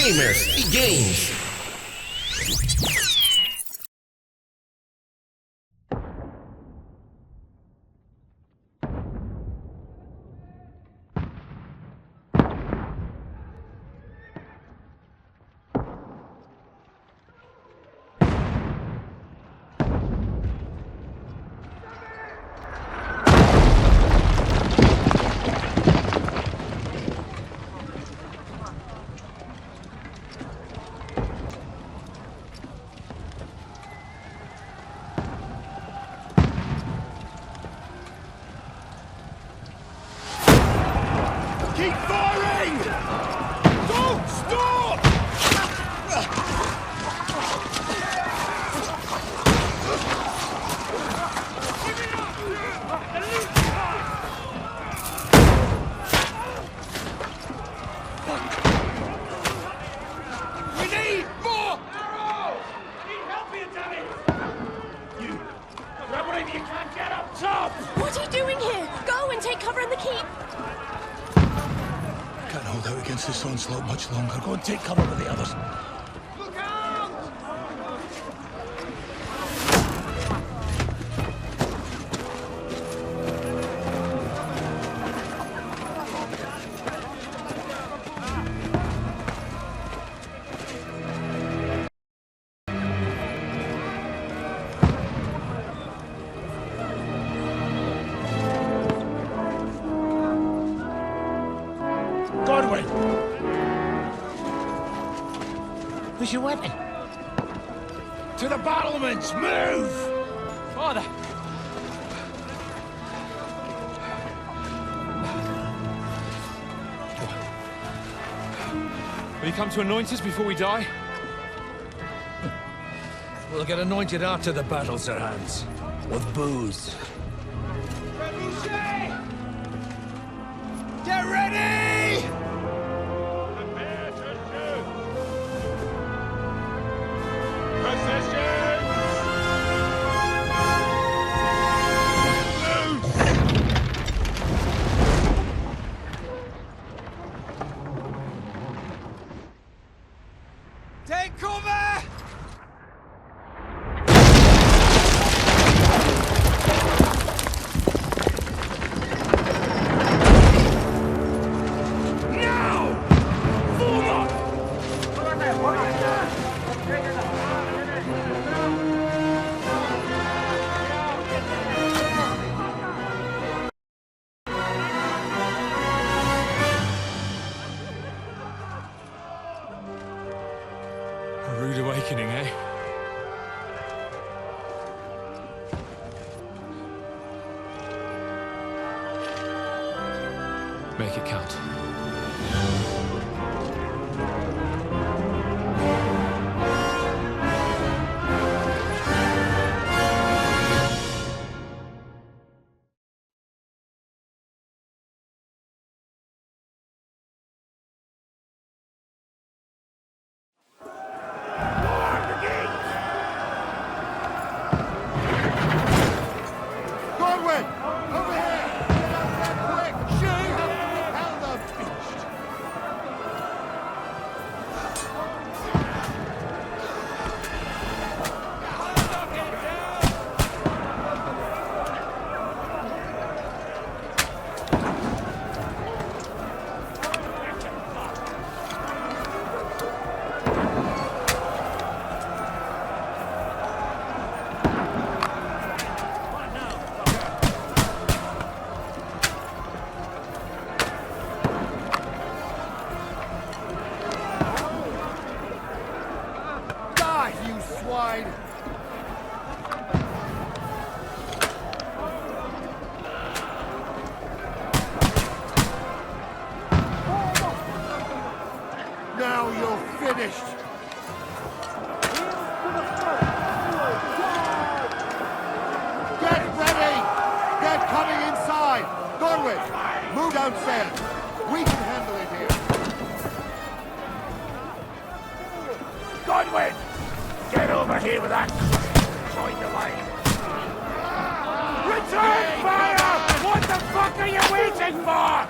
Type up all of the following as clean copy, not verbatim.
gamers e games. Keep firing! Don't stop! We need more arrows! Need help here, damn it! You, grab whatever you can, get up top! What are you doing here? Go and take cover in the keep. Can't hold out against this onslaught much longer. Go and take cover with the others. Look out! Godwin! Where's your weapon? To the battlements! Move! Father! Will you come to anoint us before we die? We'll get anointed after the battles are hands. With booze. Get ready! Prepare to shoot! Positions! Take cover! A rude awakening, eh? Make it count. Godwin! Over here! Get out there quick! Shoot! How the beast! Die, you swine! Now you're finished! Get ready! They're coming inside! Godwin, move downstairs! We can handle it here! Godwin! Get over here with that! Join the line! Return fire! What the fuck are you waiting for?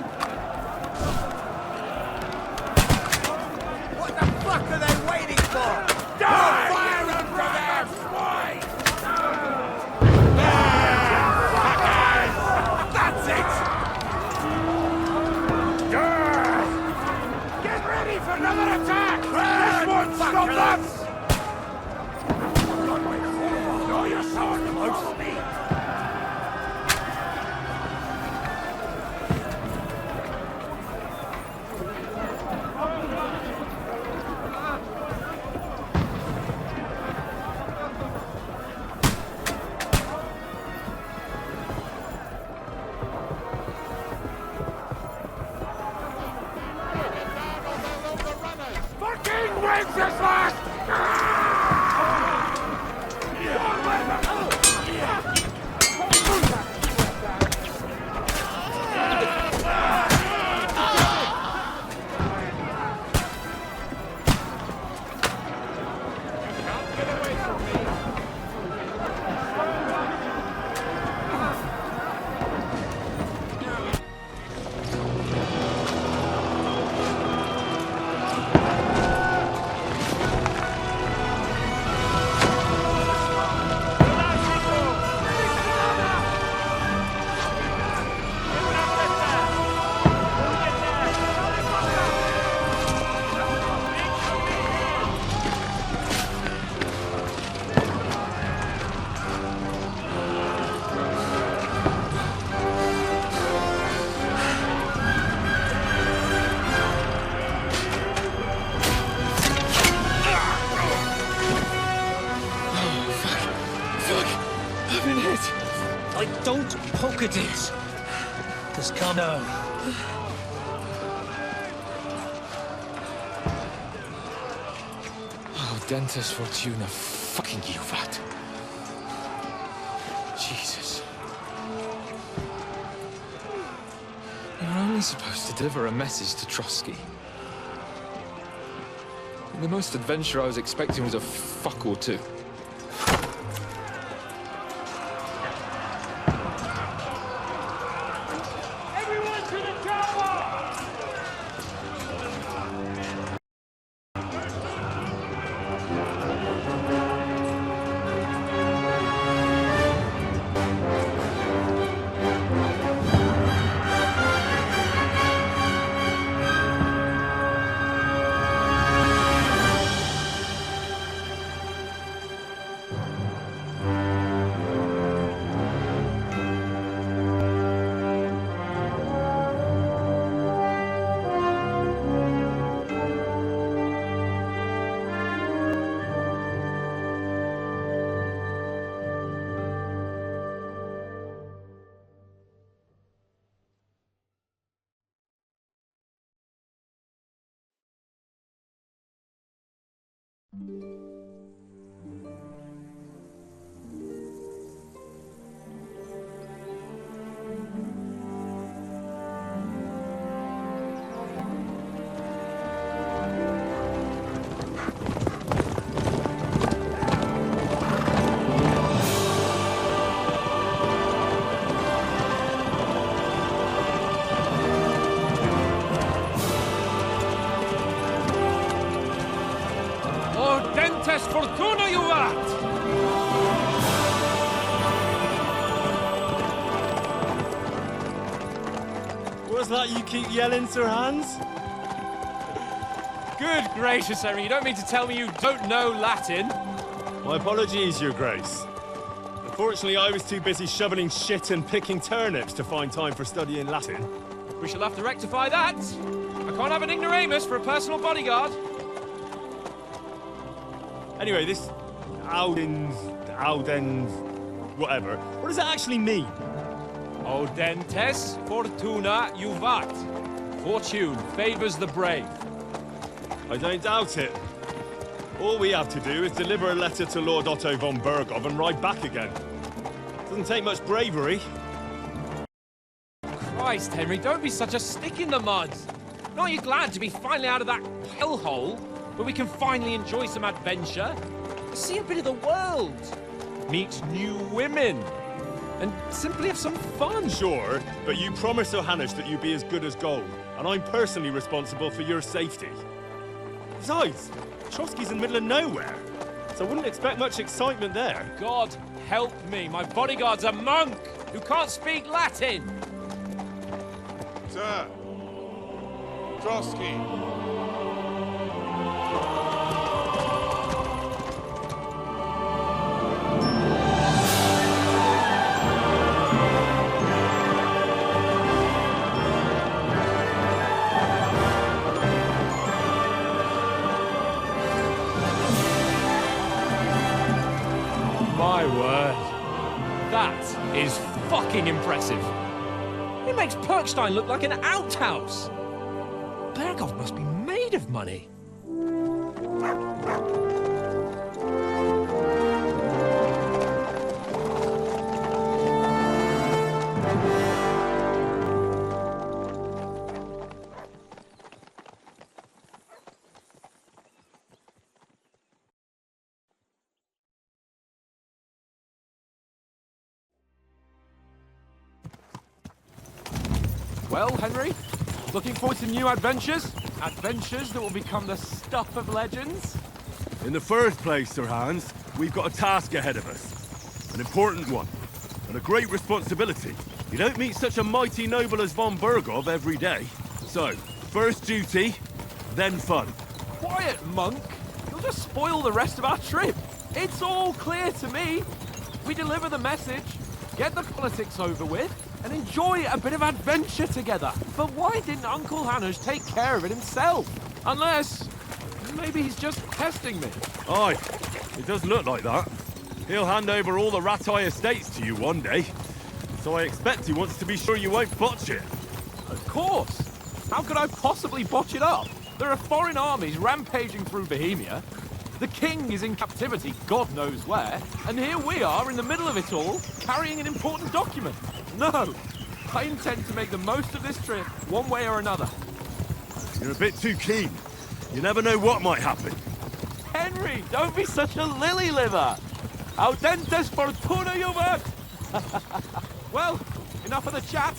What the fuck? fuck are they waiting for? Die! Fire under them! Swine! That's it! Get ready for another attack! This one's stop them! Draw your sword close to me! Fucking wins this last! Don't poke at it. Just calm down. Oh, Dentes Fortuna, fucking you, that. Jesus. You're only supposed to deliver a message to Trotsky. And the most adventure I was expecting was a fuck or two. Fortuna, you art! What's that you keep yelling, Sir Hans? Good gracious, Henry, you don't mean to tell me you don't know Latin? My apologies, Your Grace. Unfortunately, I was too busy shoveling shit and picking turnips to find time for studying Latin. We shall have to rectify that. I can't have an ignoramus for a personal bodyguard. Anyway, this Audens, whatever. What does that actually mean? Audentes Fortuna Juvat. Fortune favors the brave. I don't doubt it. All we have to do is deliver a letter to Lord Otto von Bergov and ride back again. Doesn't take much bravery. Christ, Henry, don't be such a stick in the mud. Aren't you glad to be finally out of that hellhole where we can finally enjoy some adventure? See a bit of the world. Meet new women. And simply have some fun. Sure, but you promised Johannes that you'd be as good as gold, and I'm personally responsible for your safety. Besides, Trotsky's in the middle of nowhere, so I wouldn't expect much excitement there. God help me, my bodyguard's a monk who can't speak Latin! Sir. Trotsky. My word. That is fucking impressive. It makes Perkstein look like an outhouse. Berghoff must be made of money. Well, Henry, looking forward to new adventures? Adventures that will become the stuff of legends? In the first place, Sir Hans, we've got a task ahead of us. An important one. And a great responsibility. You don't meet such a mighty noble as von Berghoff every day. So, first duty, then fun. Quiet, monk! You'll just spoil the rest of our trip. It's all clear to me. We deliver the message, get the politics over with, and enjoy a bit of adventure together. But why didn't Uncle Hanush take care of it himself? Unless, maybe he's just testing me. Aye, it does look like that. He'll hand over all the Ratai estates to you one day. So I expect he wants to be sure you won't botch it. Of course. How could I possibly botch it up? There are foreign armies rampaging through Bohemia. The king is in captivity, God knows where. And here we are in the middle of it all, carrying an important document. No, I intend to make the most of this trip, one way or another. You're a bit too keen. You never know what might happen. Henry, don't be such a lily liver. Audentes fortuna juvat. Well, enough of the chat.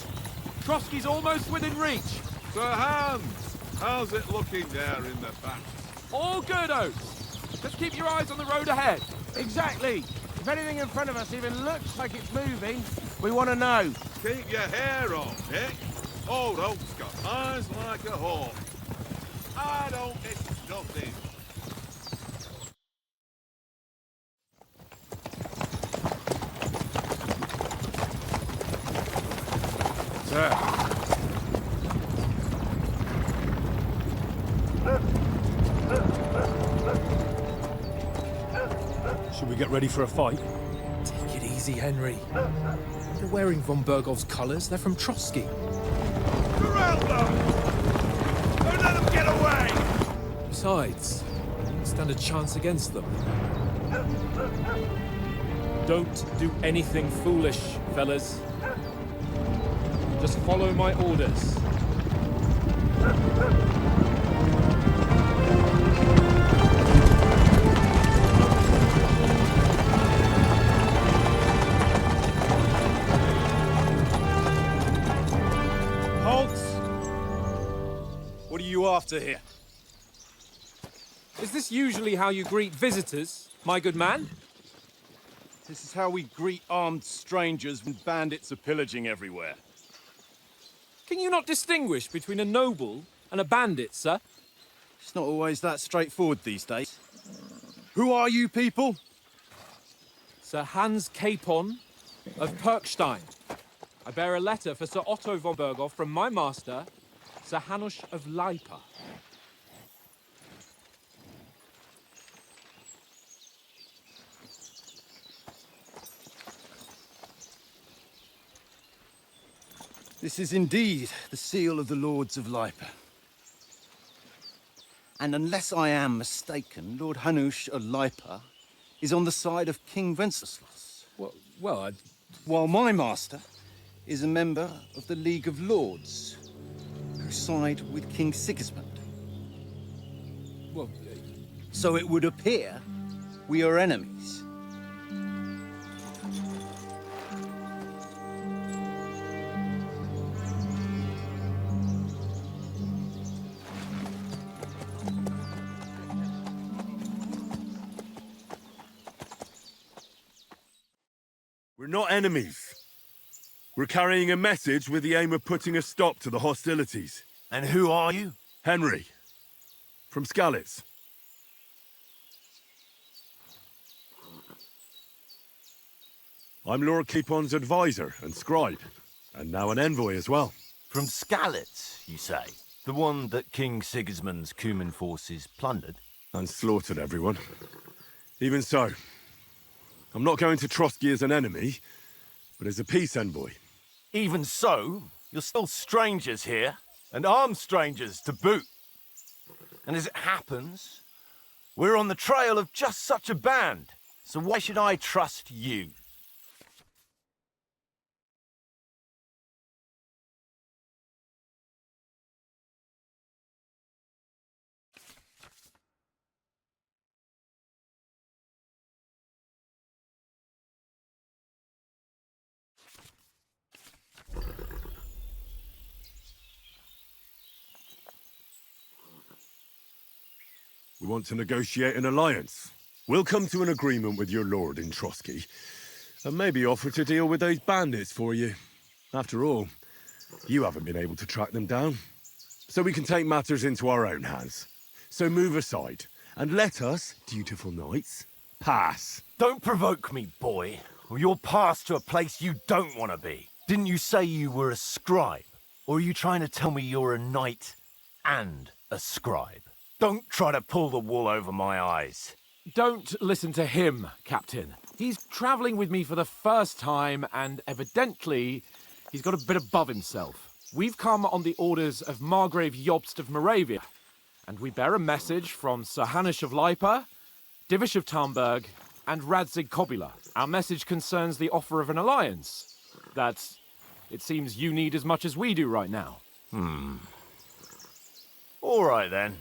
Trotsky's almost within reach. Sir Hans, how's it looking there in the back? All good, Oates. Just keep your eyes on the road ahead. Exactly. If anything in front of us even looks like it's moving, we want to know. Keep your hair on, Nick. Old Oak's got eyes like a hawk. I don't miss nothing. Sir. Should we get ready for a fight? Take it easy, Henry. They're wearing von Berghoff's colours. They're from Trotsky. Corral them! Don't let them get away! Besides, you don't stand a chance against them. Don't do anything foolish, fellas. Just follow my orders. What are you after here? Is this usually how you greet visitors, my good man? This is how we greet armed strangers when bandits are pillaging everywhere. Can you not distinguish between a noble and a bandit, sir? It's not always that straightforward these days. Who are you people? Sir Hans Capon of Perkstein. I bear a letter for Sir Otto von Berghoff from my master, Sir Hanush of Lipa. This is indeed the seal of the Lords of Lipa. And unless I am mistaken, Lord Hanush of Lipa is on the side of King Wenceslas. Well, While my master is a member of the League of Lords, who side with King Sigismund. well, So it would appear we are enemies. not enemies. We're carrying a message with the aim of putting a stop to the hostilities. And who are you? Henry, from Skalitz. I'm Lord Keepon's advisor and scribe, and now an envoy as well. From Skalitz, you say? The one that King Sigismund's Cuman forces plundered? And slaughtered everyone. Even so, I'm not going to Trotsky as an enemy, but as a peace envoy. Even so, you're still strangers here, and armed strangers to boot. And as it happens, we're on the trail of just such a band, so why should I trust you? We want to negotiate an alliance. We'll come to an agreement with your lord in Trotsky, and maybe offer to deal with those bandits for you. After all, you haven't been able to track them down. So we can take matters into our own hands. So move aside, and let us, dutiful knights, pass. Don't provoke me, boy, or you'll pass to a place you don't want to be. Didn't you say you were a scribe? Or are you trying to tell me you're a knight and a scribe? Don't try to pull the wool over my eyes. Don't listen to him, Captain. He's travelling with me for the first time, and evidently, he's got a bit above himself. We've come on the orders of Margrave Jobst of Moravia, and we bear a message from Sir Hanush of Lipa, Divish of Tarnberg, and Radzig Kobula. Our message concerns the offer of an alliance that it seems you need as much as we do right now. All right, then.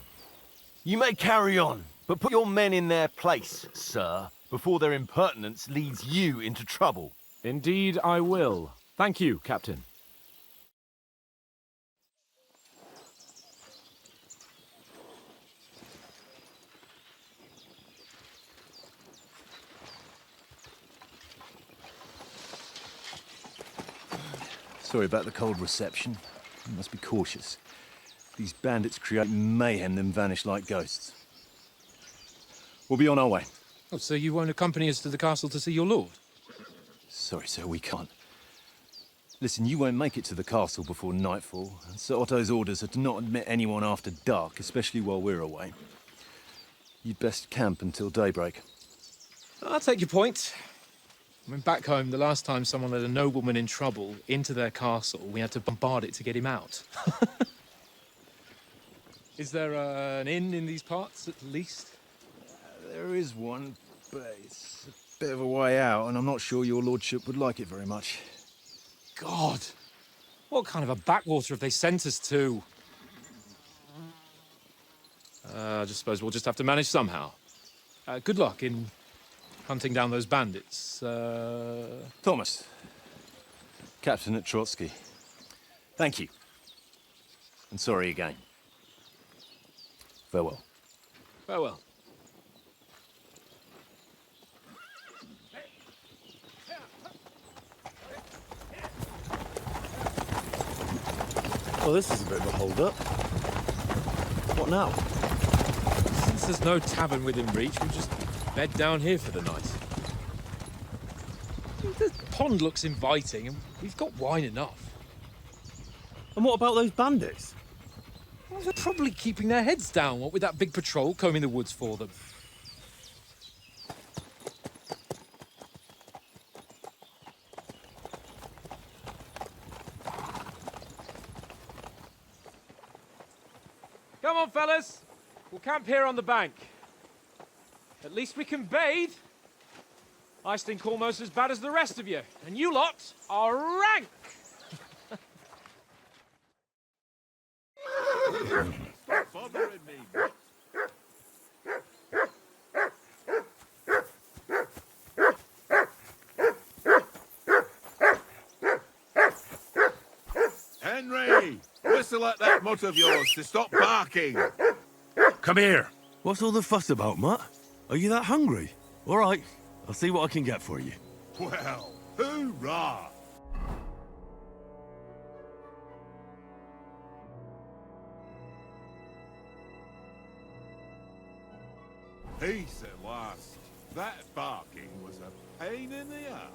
You may carry on, but put your men in their place, sir, before their impertinence leads you into trouble. Indeed, I will. Thank you, Captain. Sorry about the cold reception. You must be cautious. These bandits create mayhem, then vanish like ghosts. We'll be on our way. Oh, so you won't accompany us to the castle to see your lord? Sorry, sir, we can't. Listen, you won't make it to the castle before nightfall. Sir Otto's orders are to not admit anyone after dark, especially while we're away. You'd best camp until daybreak. I'll take your point. I mean, back home, the last time someone led a nobleman in trouble into their castle, we had to bombard it to get him out. Is there an inn in these parts, at least? There is one, but it's a bit of a way out, and I'm not sure your lordship would like it very much. God! What kind of a backwater have they sent us to? I just suppose we'll just have to manage somehow. Good luck in hunting down those bandits. Thomas, captain at Trotsky. Thank you. And sorry again. Farewell. Farewell. Well, this is a bit of a hold-up. What now? Since there's no tavern within reach, we'll just bed down here for the night. The pond looks inviting, and we've got wine enough. And what about those bandits? Well, they're probably keeping their heads down, what with that big patrol combing the woods for them. Come on, fellas. We'll camp here on the bank. At least we can bathe. I stink almost as bad as the rest of you, and you lot are rank. Stop bothering me. Henry! Whistle at that mutt of yours to stop barking! Come here. What's all the fuss about, Mutt? Are you that hungry? All right, I'll see what I can get for you. Well, Hoorah! Peace at last. That barking was a pain in the ass.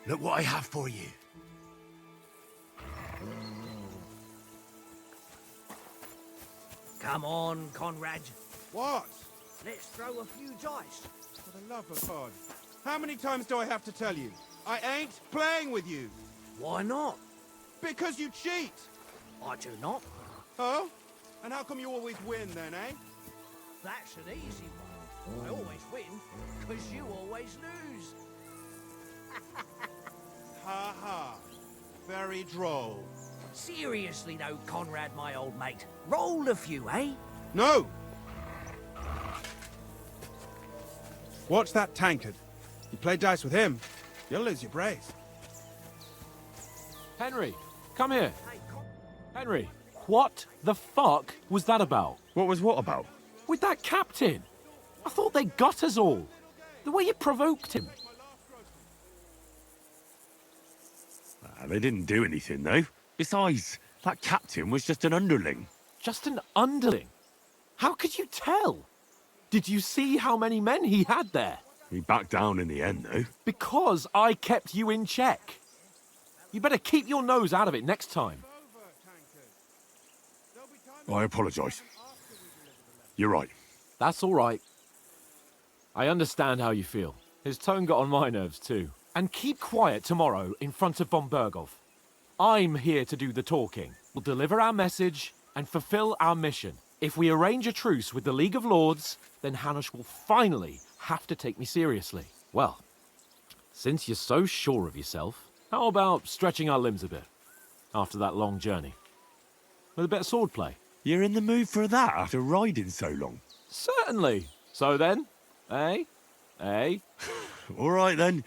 Look what I have for you. Come on, Conrad. What? Let's throw a few dice. For the love of God. How many times do I have to tell you? I ain't playing with you. Why not? Because you cheat. I do not. Oh? And how come you always win then, eh? That's an easy one. I always win, because you always lose. Ha ha. Very droll. Seriously though, Conrad, my old mate. Roll a few, eh? No! Watch that tankard. You play dice with him, you'll lose your brace. Henry, come here. Henry, what the fuck was that about? What was what about? With that captain? I thought they got us all. The way you provoked him. They didn't do anything, though. Besides, that captain was just an underling. Just an underling? How could you tell? Did you see how many men he had there? He backed down in the end, though. Because I kept you in check. You better keep your nose out of it next time. I apologise. You're right. That's all right. I understand how you feel. His tone got on my nerves too. And keep quiet tomorrow in front of von Berghoff. I'm here to do the talking. We'll deliver our message and fulfill our mission. If we arrange a truce with the League of Lords, then Hanush will finally have to take me seriously. Well, since you're so sure of yourself, how about stretching our limbs a bit after that long journey? With a bit of swordplay. You're in the mood for that after riding so long? Certainly. So then, eh? Eh? All right, then.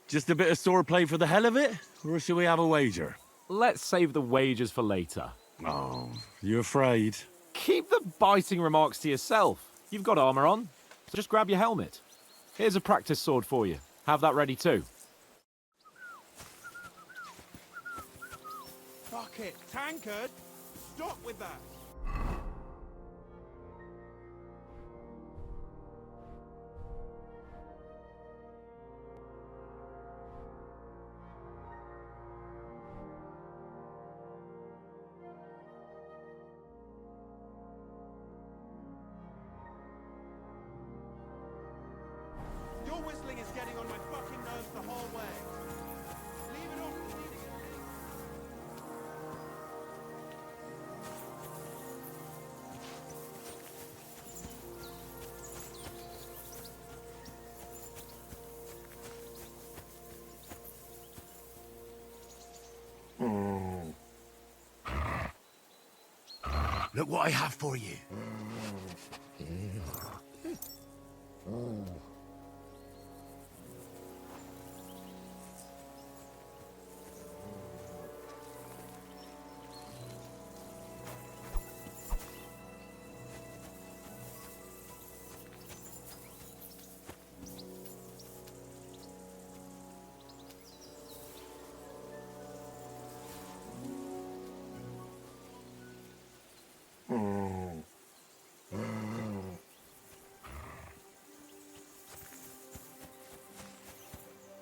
Just a bit of swordplay for the hell of it? Or shall we have a wager? Let's save the wagers for later. Oh, you afraid? Keep the biting remarks to yourself. You've got armor on, so just grab your helmet. Here's a practice sword for you. Have that ready too. Fuck it, tankard! Stop with that! Your whistling is getting on my fucking nerves the whole way. Leave it off. Look what I have for you.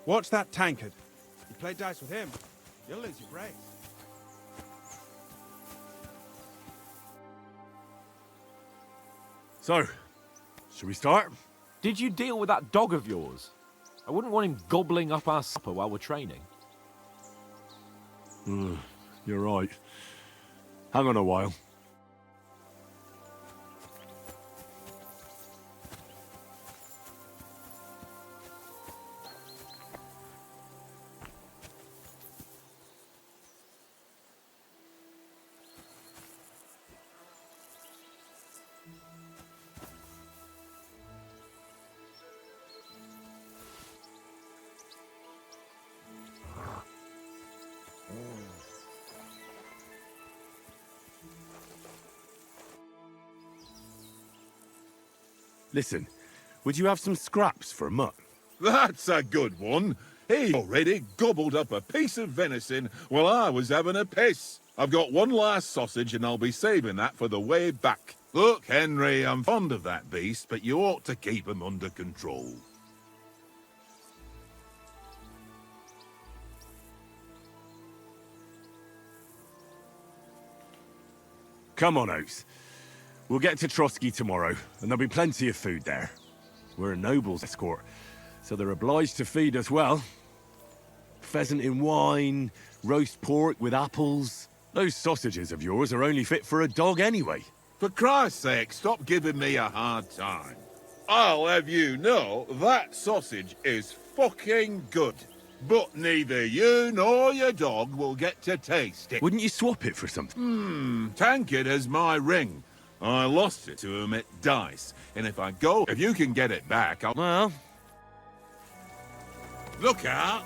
Watch that tankard. You play dice with him, you'll lose your brains. So, should we start? Did you deal with that dog of yours? I wouldn't want him gobbling up our supper while we're training. You're right. Hang on a while. Listen, would you have some scraps for Mutt? That's a good one. He already gobbled up a piece of venison while I was having a piss. I've got one last sausage and I'll be saving that for the way back. Look, Henry, I'm fond of that beast, but you ought to keep him under control. Come on, Oates. We'll get to Trotsky tomorrow, and there'll be plenty of food there. We're a noble's escort, so they're obliged to feed us well. Pheasant in wine, roast pork with apples. Those sausages of yours are only fit for a dog anyway. For Christ's sake, stop giving me a hard time. I'll have you know that sausage is fucking good. But neither you nor your dog will get to taste it. Wouldn't you swap it for something? Tankard has my ring. I lost it to him at dice, and if you can get it back, I'll... Well... Look out!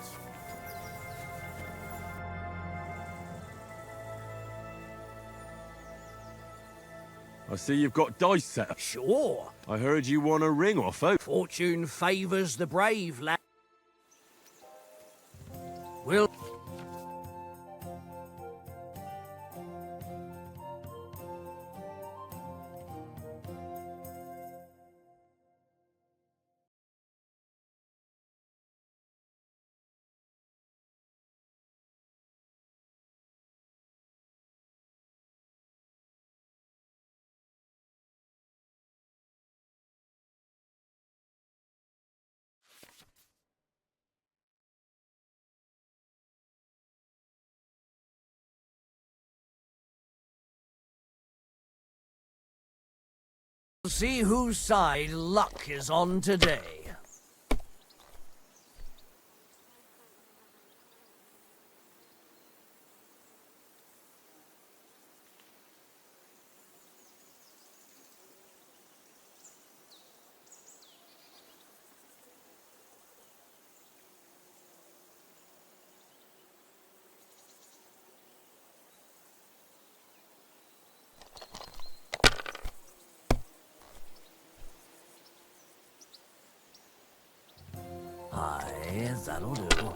I see you've got dice set up. Sure. I heard you won a ring off Oates. Fortune favours the brave, lad. Will... See whose side luck is on today. Aye, that'll do.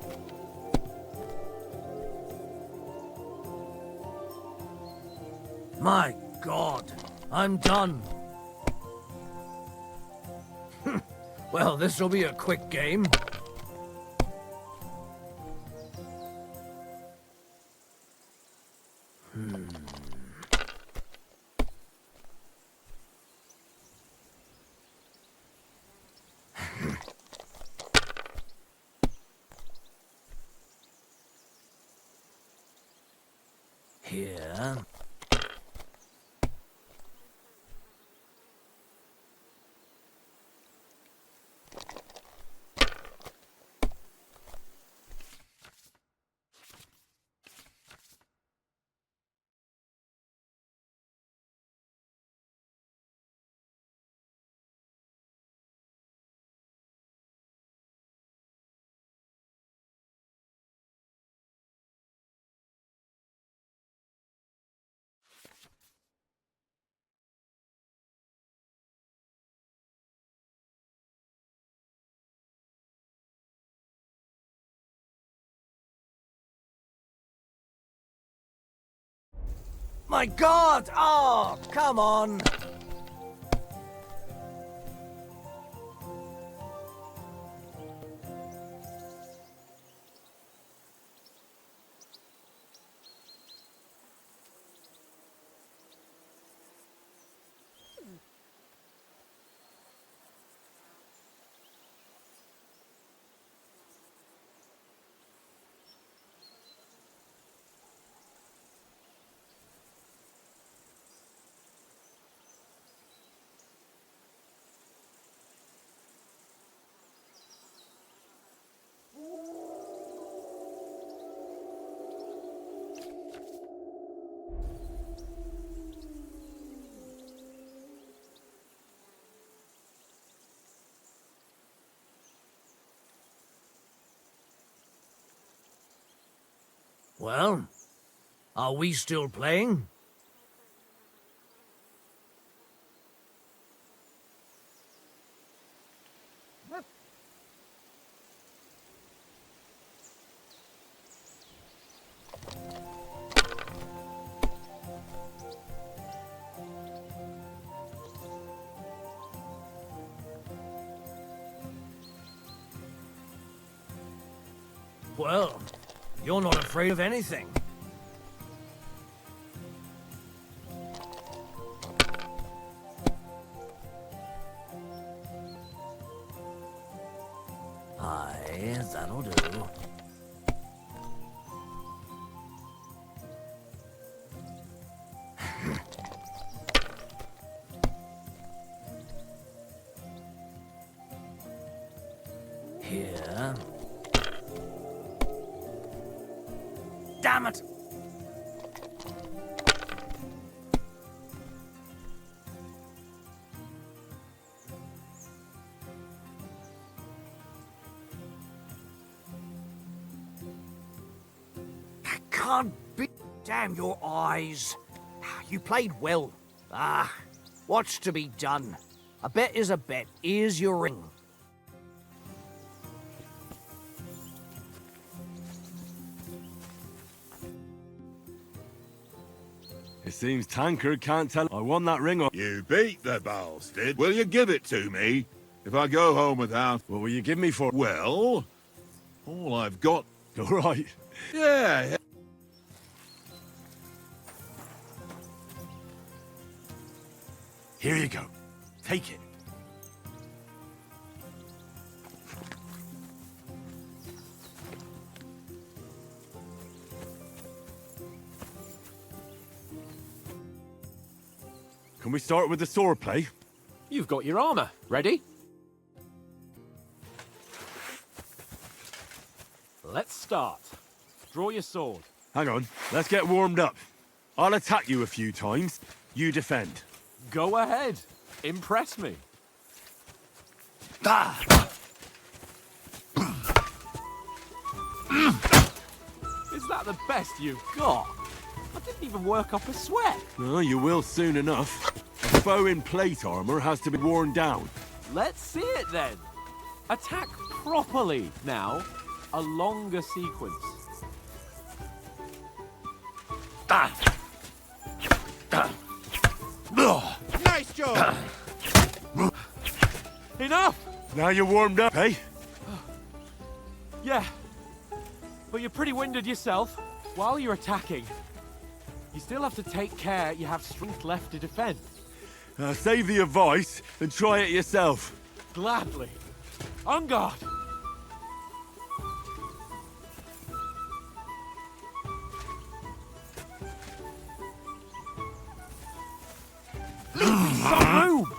My God, I'm done. Well, this'll be a quick game. Here. My God! Oh, come on! Well, are we still playing? Well, you're not afraid of anything. Aye, that'll do. Here. Damn it! I can't be... Damn your eyes. You played well. What's to be done? A bet is a bet. Here's your ring. It seems Tankard can't tell I won that ring. You beat the bastard. Will you give it to me? If I go home without... What will you give me for? Well, all I've got... All right. Yeah. Here you go. Take it. Can we start with the sword play? You've got your armor. Ready? Let's start. Draw your sword. Hang on. Let's get warmed up. I'll attack you a few times. You defend. Go ahead. Impress me. Is that the best you've got? I didn't even work up a sweat. Oh, you will soon enough. A foe in plate armor has to be worn down. Let's see it then. Attack properly now. A longer sequence. Nice job! Enough! Now you're warmed up, eh? Yeah. But you're pretty winded yourself. While you're attacking, you still have to take care you have strength left to defend. Save the advice and try it yourself. Gladly. On guard! Some room!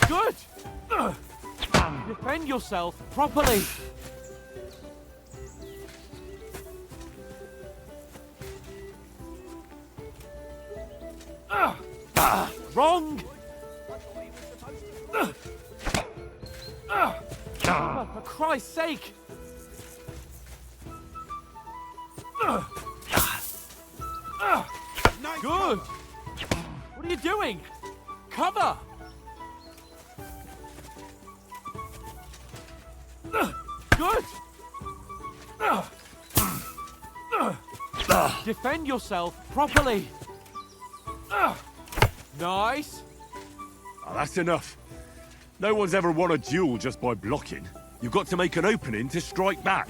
Good! Defend yourself properly! Wrong! For Christ's sake! Good! What are you doing? Cover! Good! Defend yourself properly! Nice! Oh, that's enough. No one's ever won a duel just by blocking. You've got to make an opening to strike back.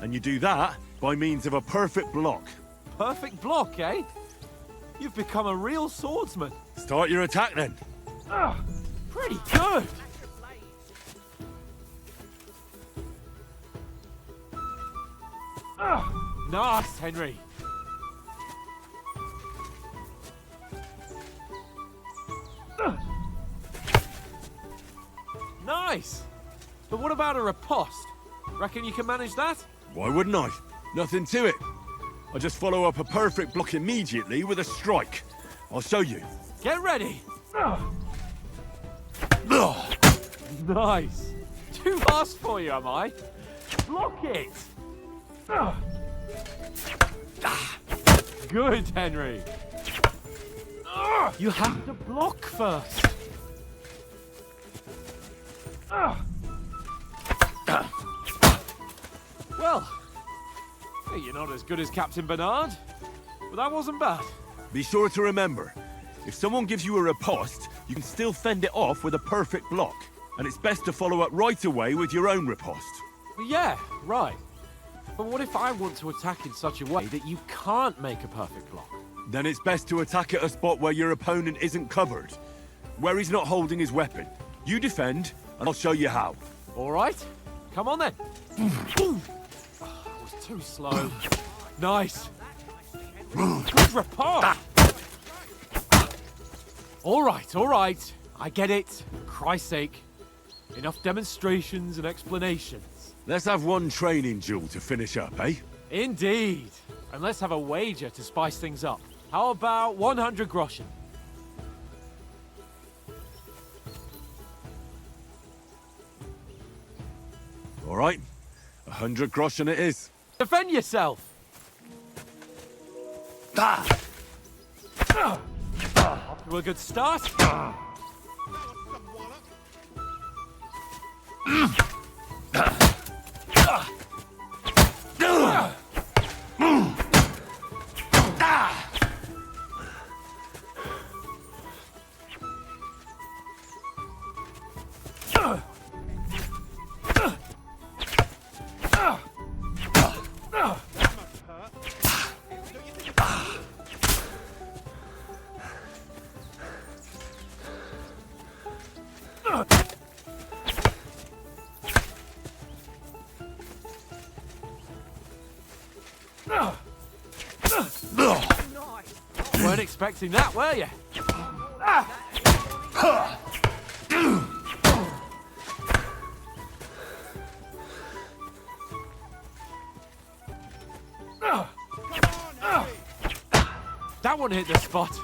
And you do that by means of a perfect block. Perfect block, eh? You've become a real swordsman. Start your attack then. Pretty good! Nice, Henry. Nice! But what about a riposte? Reckon you can manage that? Why wouldn't I? Nothing to it. I just follow up a perfect block immediately with a strike. I'll show you. Get ready! Nice. Too fast for you, am I? Block it! Good, Henry. You have to block first. Well, you're not as good as Captain Bernard, but that wasn't bad. Be sure to remember, if someone gives you a riposte, you can still fend it off with a perfect block. And it's best to follow up right away with your own riposte. Yeah, right. But what if I want to attack in such a way that you can't make a perfect block? Then it's best to attack at a spot where your opponent isn't covered. Where he's not holding his weapon. You defend, and I'll show you how. All right. Come on then. I was too slow. Nice. Good riposte. All right. I get it. For Christ's sake. Enough demonstrations and explanations. Let's have one training duel to finish up, eh? Indeed. And let's have a wager to spice things up. How about 100 groschen? All right. 100 groschen it is. Defend yourself! Off to a good start. Weren't expecting that, were you? That one hit the spot.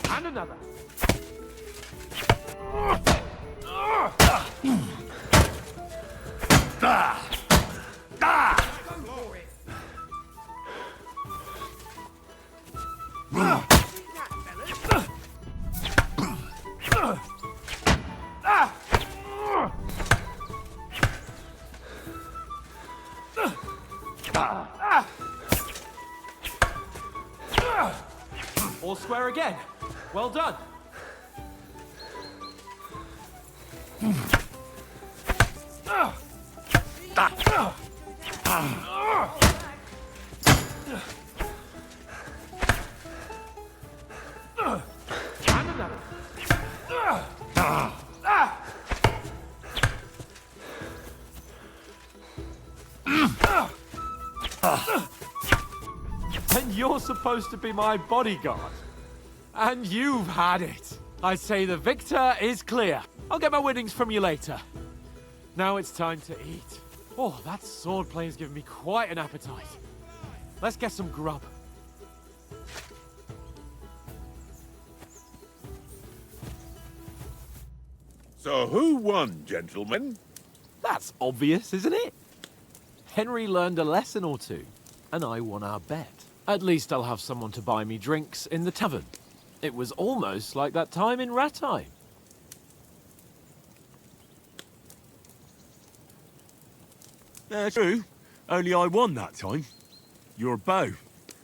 And another. All square again. Well done. And another. And you're supposed to be my bodyguard. And you've had it. I say the victor is clear. I'll get my winnings from you later. Now it's time to eat. Oh, that swordplay has given me quite an appetite. Let's get some grub. So who won, gentlemen? That's obvious, isn't it? Henry learned a lesson or two, and I won our bet. At least I'll have someone to buy me drinks in the tavern. It was almost like that time in Rattay. True. Only I won that time. Your bow,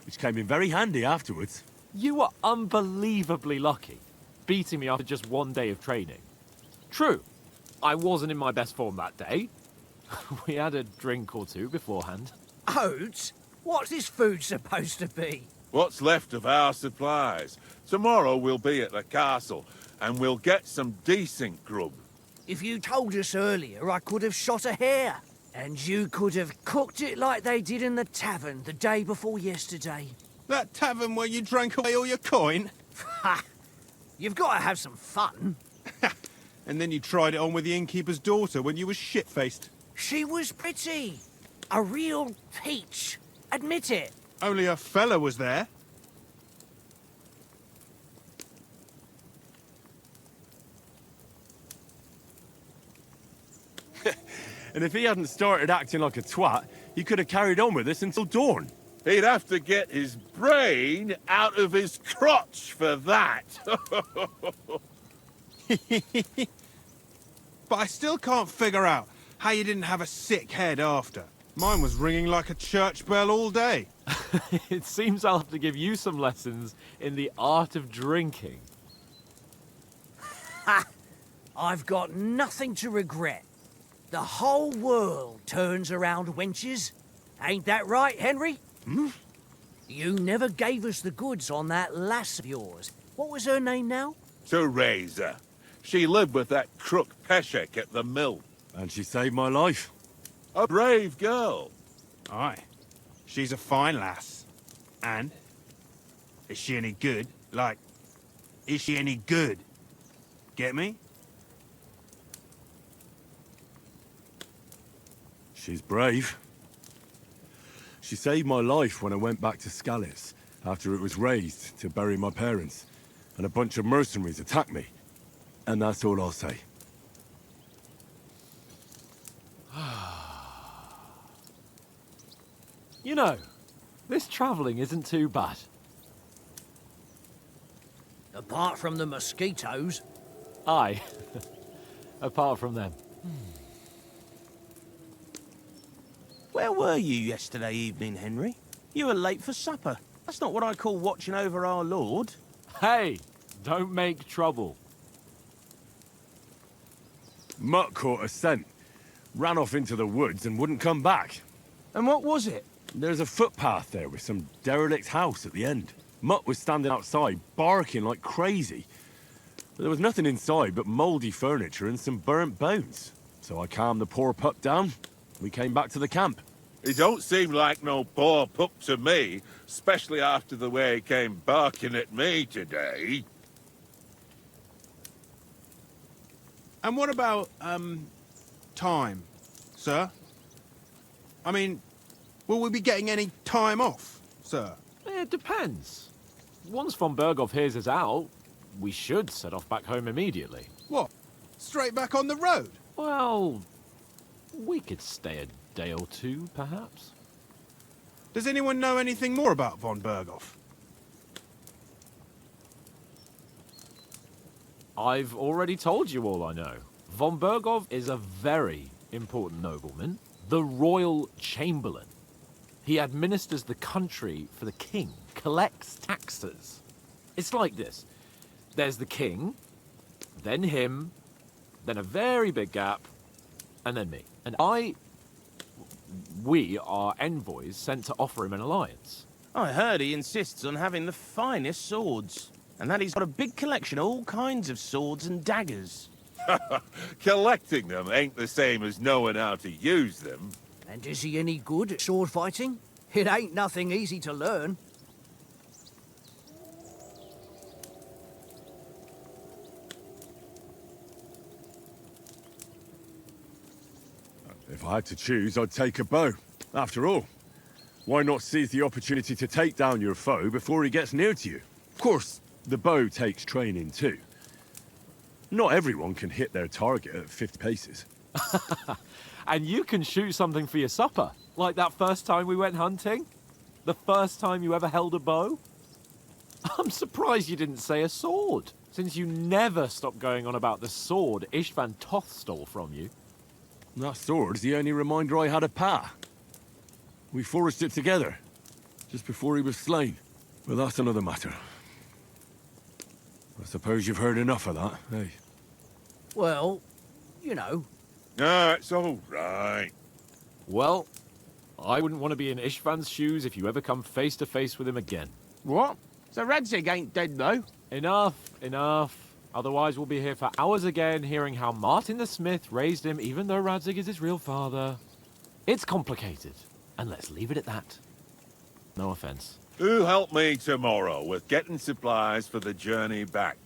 which came in very handy afterwards. You were unbelievably lucky, beating me after just one day of training. True, I wasn't in my best form that day. We had a drink or two beforehand. Oats? What's this food supposed to be? What's left of our supplies. Tomorrow we'll be at the castle, and we'll get some decent grub. If you told us earlier, I could have shot a hare. And you could have cooked it like they did in the tavern the day before yesterday. That tavern where you drank away all your coin? Ha! You've got to have some fun. And then you tried it on with the innkeeper's daughter when you were shit-faced. She was pretty. A real peach. Admit it. Only a fella was there. And if he hadn't started acting like a twat, he could have carried on with us until dawn. He'd have to get his brain out of his crotch for that. But I still can't figure out how you didn't have a sick head after. Mine was ringing like a church bell all day. It seems I'll have to give you some lessons in the art of drinking. Ha! I've got nothing to regret. The whole world turns around wenches. Ain't that right, Henry? Hmm? You never gave us the goods on that lass of yours. What was her name now? Teresa. She lived with that crook Peshek at the mill. And she saved my life. A brave girl. Aye. She's a fine lass. And? Is she any good? Like, is she any good? Get me? She's brave. She saved my life when I went back to Scallis after it was razed to bury my parents, and a bunch of mercenaries attacked me. And that's all I'll say. You know, this travelling isn't too bad. Apart from the mosquitoes. Aye. Apart from them. Where were you yesterday evening, Henry? You were late for supper. That's not what I call watching over our Lord. Hey, don't make trouble. Mutt caught a scent, ran off into the woods and wouldn't come back. And what was it? There's a footpath there with some derelict house at the end. Mutt was standing outside, barking like crazy. But there was nothing inside but mouldy furniture and some burnt bones. So I calmed the poor pup down. We came back to the camp. He don't seem like no poor pup to me, especially after the way he came barking at me today. And what about, time, sir? I mean, will we be getting any time off, sir? It depends. Once von Berghoff hears us out, we should set off back home immediately. What? Straight back on the road? Well, we could stay a day or two, perhaps. Does anyone know anything more about von Berghoff? I've already told you all I know. Von Berghoff is a very important nobleman, the royal chamberlain. He administers the country for the king, collects taxes. It's like this. There's the king, then him, then a very big gap, and then me. And we are envoys sent to offer him an alliance. I heard he insists on having the finest swords, and that he's got a big collection of all kinds of swords and daggers. Collecting them ain't the same as knowing how to use them. And is he any good at sword fighting? It ain't nothing easy to learn. If I had to choose, I'd take a bow. After all, why not seize the opportunity to take down your foe before he gets near to you? Of course, the bow takes training too. Not everyone can hit their target at 50 paces. And you can shoot something for your supper, like that first time we went hunting? The first time you ever held a bow? I'm surprised you didn't say a sword, since you never stopped going on about the sword Istvan Toth stole from you. That sword's the only reminder I had of Pa. We forged it together, just before he was slain. But that's another matter. I suppose you've heard enough of that, eh? Well, you know. Ah, it's all right. Well, I wouldn't want to be in Istvan's shoes if you ever come face to face with him again. What? So Radzig ain't dead, though? Enough, enough. Otherwise we'll be here for hours again hearing how Martin the Smith raised him even though Radzig is his real father. It's complicated, and let's leave it at that. No offense. Who'll help me tomorrow with getting supplies for the journey back?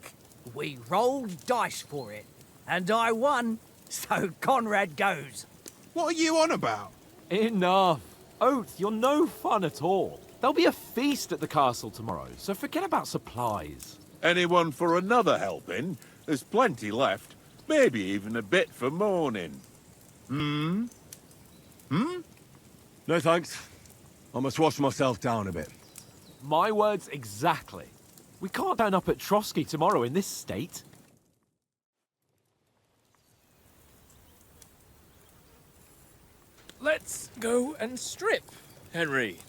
We rolled dice for it. And I won, so Conrad goes. What are you on about? Enough. Oath, you're no fun at all. There'll be a feast at the castle tomorrow, so forget about supplies. Anyone for another helping? There's plenty left. Maybe even a bit for morning. Hmm? No thanks. I must wash myself down a bit. My words exactly. We can't turn up at Trotsky tomorrow in this state. Let's go and strip, Henry.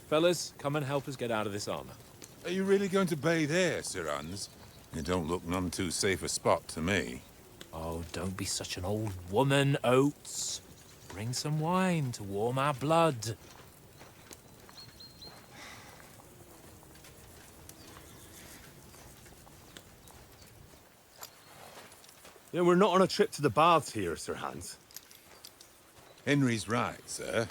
Fellas, come and help us get out of this armor. Are you really going to bathe here, Sir Hans? It don't look none too safe a spot to me. Oh, don't be such an old woman, Oates. Bring some wine to warm our blood. Yeah, we're not on a trip to the baths here, Sir Hans. Henry's right, sir.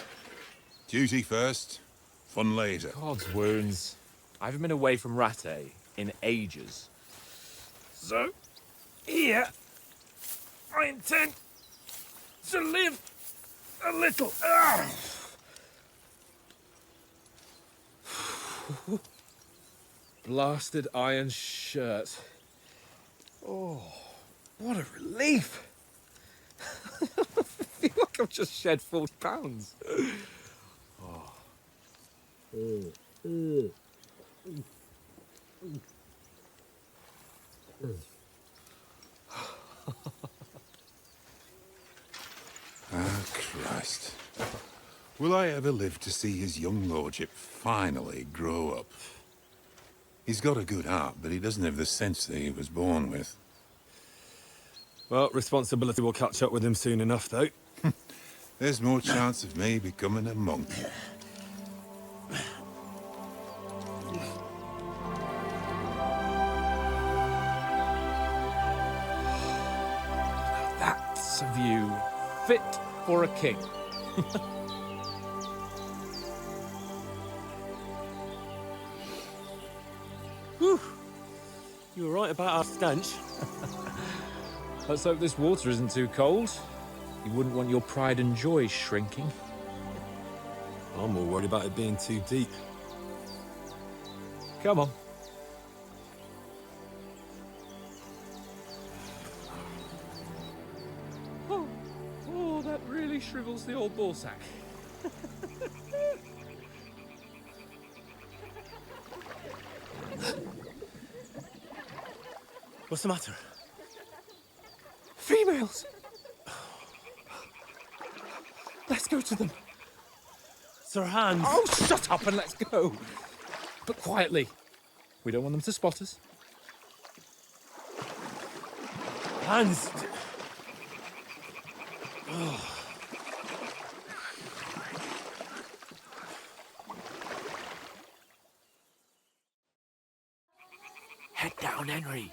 Duty first, fun later. God's wounds. I haven't been away from Rattay in ages. So, here, I intend to live a little. Blasted iron shirt. Oh, what a relief. I feel like I've just shed 40 pounds. Ah, Christ. Will I ever live to see his young lordship finally grow up? He's got a good heart, but he doesn't have the sense that he was born with. Well, responsibility will catch up with him soon enough, though. There's more chance of me becoming a monk. That's a view fit for a king. Whew. You were right about our stench. Let's hope this water isn't too cold. You wouldn't want your pride and joy shrinking. I'm more worried about it being too deep. Come on. Oh, that really shrivels the old ball sack. What's the matter? Females! Let's go to them. Sir Hans! Oh, shut up and let's go. But quietly. We don't want them to spot us. Hans! Head down, Henry.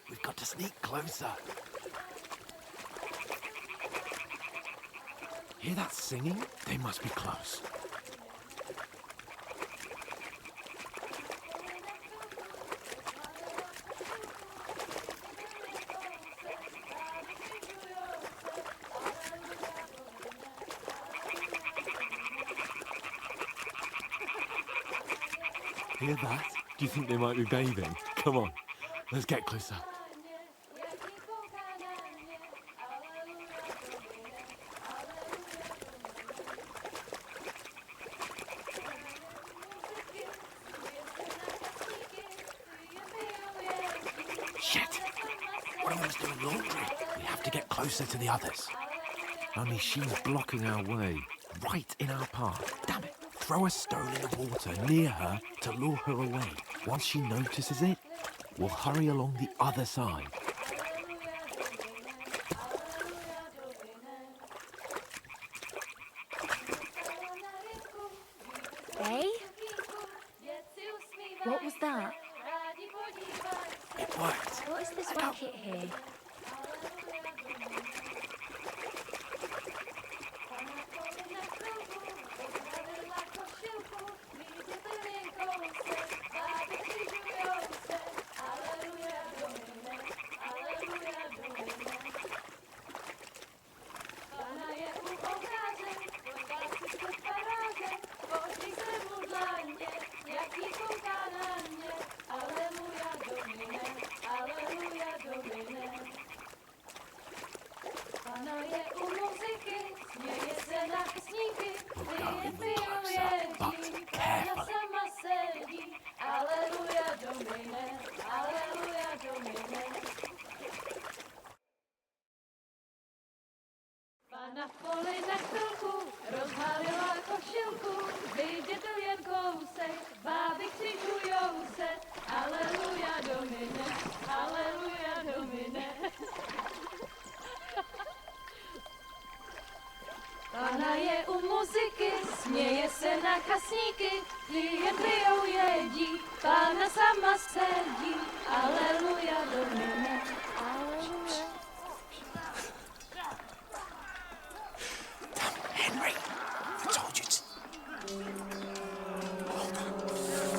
We've got to sneak closer. Hear that singing? They must be close. Hear that? Do you think they might be bathing? Come on, let's get closer. Shit! One of them's doing laundry. We have to get closer to the others. Only she's blocking our way, right in our path. Damn it! Throw a stone in the water near her to lure her away. Once she notices it, we'll hurry along the other side. Eh? What was that? It worked. What is this racket here? Pana v poli za chvilku rozhalila košilku, vyjde to jen kousek, báby křižujou se, aleluja Domine, aleluja Domine. Pana je u muziky, směje se na kasníky, klient pijou jedí, Pána sama sedí, aleluja Domine, aleluja. Henry, I told you to... Oh my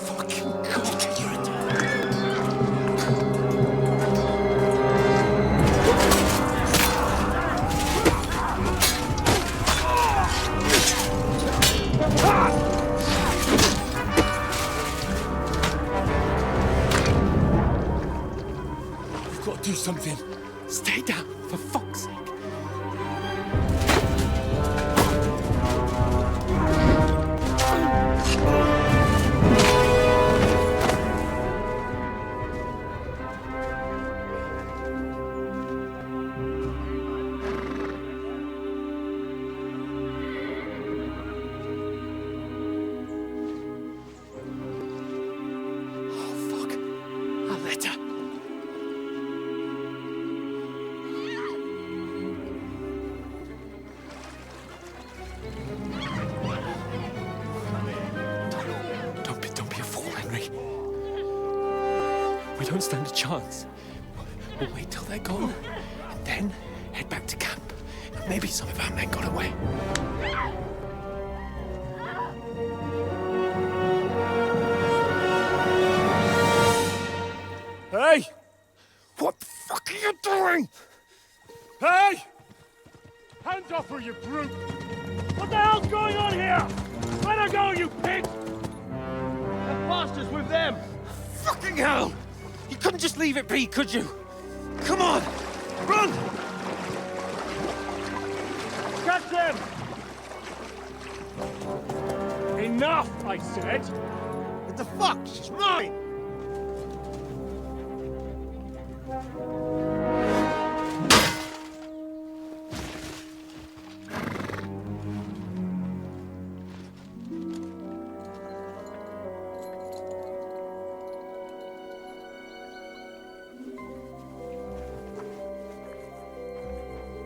fucking God, you're a... We've got to do something. Stay down, for fuck's sake. We don't stand a chance. We'll wait till they're gone, and then head back to camp. Maybe some of our men got away. Hey! What the fuck are you doing? Hey! Hands off her, you brute! What the hell's going on here? Let her go, you pig! The bastard's with them! Fucking hell! You couldn't just leave it be, could you? Come on! Run! Catch them! Enough, I said! What the fuck? She's mine!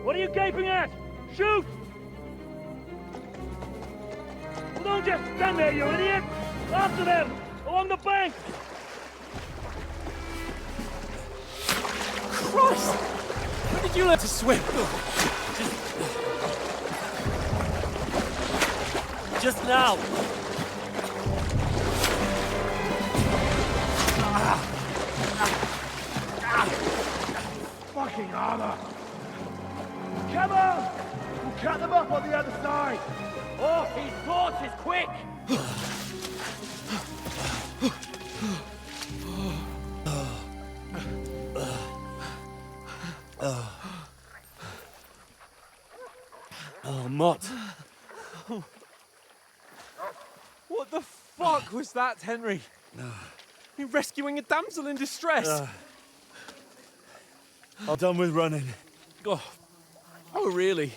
What are you gaping at? Shoot! Well, don't just stand there, you idiot! After them! Along the bank! Christ! When did you learn to swim? Just now! Fucking armor! Come on! We'll cut them up on the other side! Oh, these torches, quick! Oh, Mott. What the fuck was that, Henry? You're rescuing a damsel in distress. I'm done with running. Oh, really?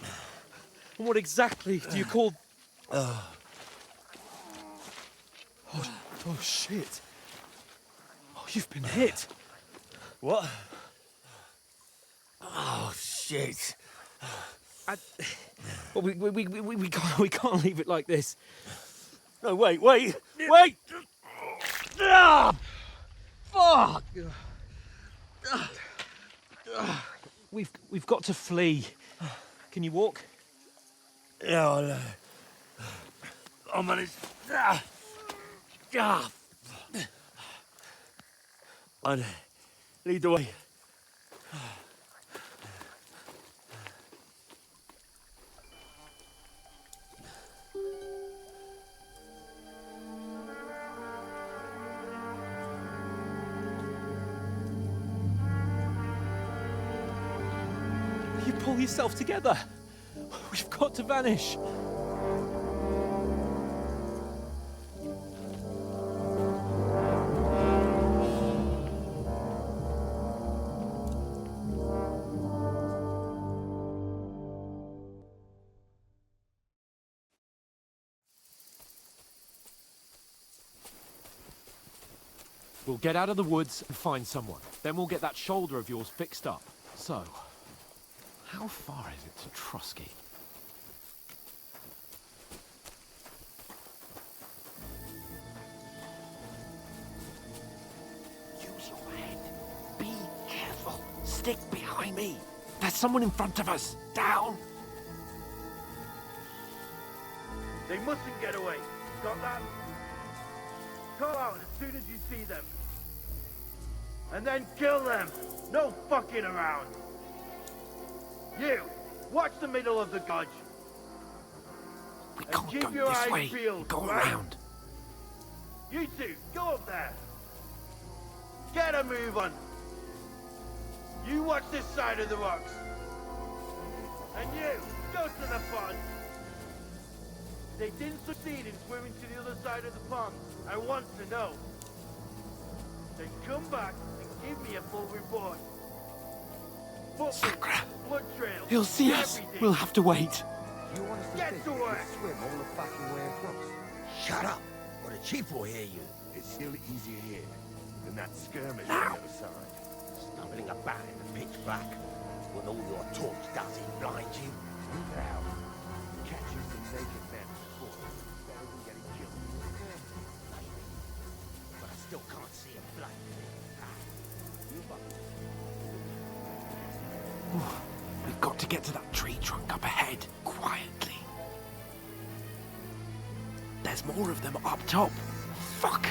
And what exactly do you call... Oh, shit. Oh, you've been hit. What? Oh, shit. Well, we can't leave it like this. No, wait! Ah! Fuck! We've got to flee. Can you walk? Yeah, I'll manage. I'd lead the way. You pull yourself together. We've got to vanish. We'll get out of the woods and find someone. Then we'll get that shoulder of yours fixed up. So, how far is it to Trusky? Use your head. Be careful. Stick behind me. There's someone in front of us. Down. They mustn't get away. Got that? Call out as soon as you see them. And then kill them. No fucking around. You, watch the middle of the gulch. We can't keep go your this eyes way. peeled, Go right? around. You two, go up there. Get a move on. You watch this side of the rocks. And you, go to the pond. They didn't succeed in swimming to the other side of the pond. I want to know. Then come back and give me a full report. Sakra. Blood trail. He'll see us. Everything. We'll have to wait. You want us to Get think to you can work. swim all the fucking way across? Shut up, or the chief will hear you. It's still easier here than that skirmish on the other side. Stumbling about in the pitch black, when all your torch does is blind you. Who the hell catches the naked men before? Better than getting killed in the skirmish. Maybe. But I still can't see a blood. We've got to get to that tree trunk up ahead, quietly. There's more of them up top. Fuck!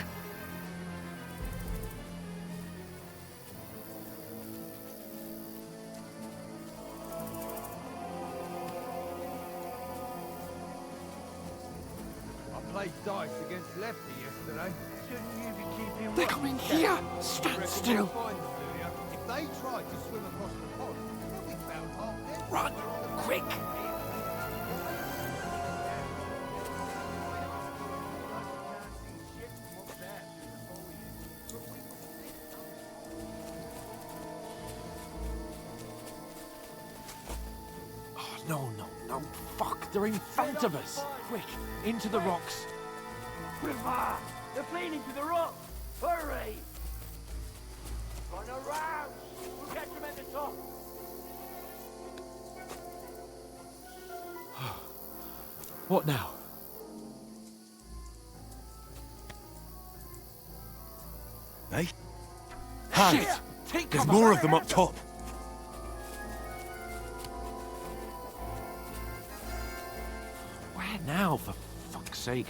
I played dice against Lefty yesterday. Shouldn't you be keeping They're watch? coming here! Stand Reckon still! you'll find them, do ya? If they tried to swim across the pond, they'll be found half dead. Run! Quick! Oh, no. Fuck, they're in front of us! Quick, into the rocks. River! They're fleeing to the rock! Hurry! Run around! We'll catch them at the top! What now? Hey? Shit! Take There's cover! more of them up top. Where now, for fuck's sake?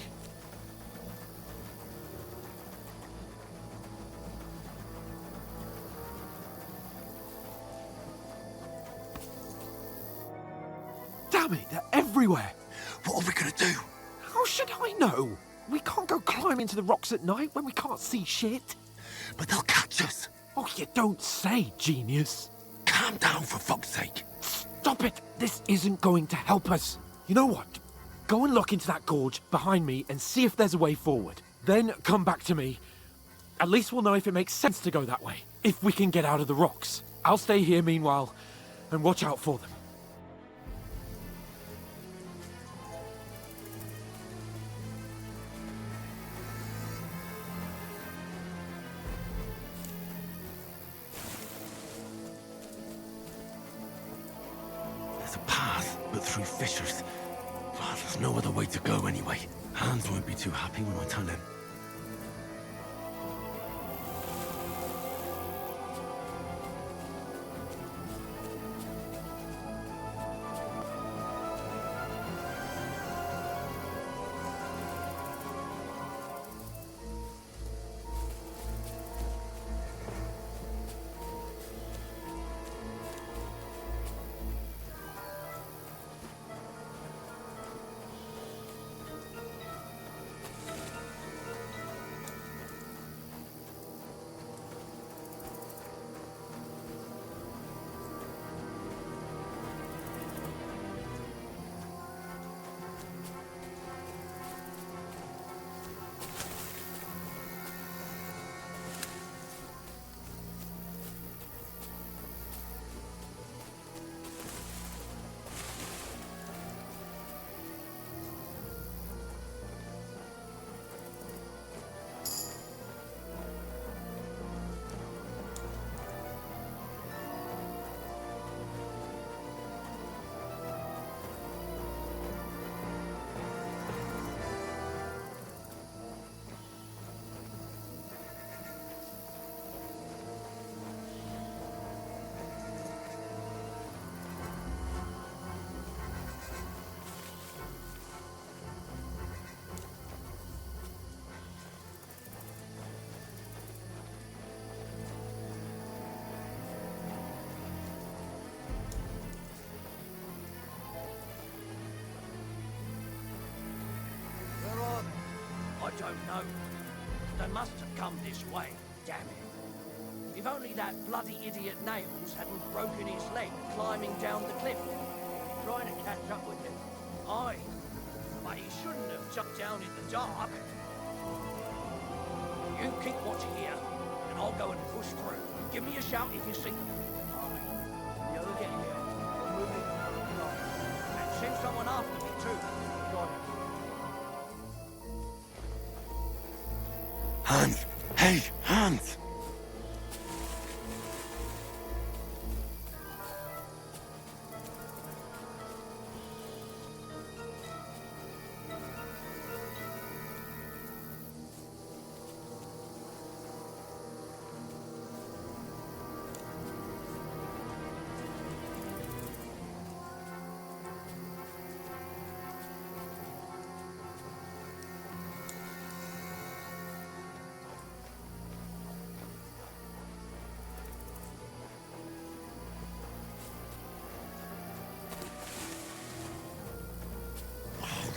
Damn it, they're everywhere! What are we gonna do? How should I know? We can't go climb into the rocks at night when we can't see shit. But they'll catch us. Oh, you don't say, genius. Calm down, for fuck's sake. Stop it! This isn't going to help us. You know what? Go and look into that gorge behind me and see if there's a way forward. Then come back to me. At least we'll know if it makes sense to go that way. If we can get out of the rocks. I'll stay here meanwhile and watch out for them. There's a path, but through fissures. Oh, there's no other way to go anyway. Hans won't be too happy when I tell him. don't know. They must have come this way, damn it. If only that bloody idiot Nails hadn't broken his leg climbing down the cliff. Trying to catch up with him. Aye, but he shouldn't have jumped down in the dark. You keep watch here, and I'll go and push through. Give me a shout if you see them. Aye. The other get here. We're moving along. And send someone after me too. Got it. Hans! Hey, Hans!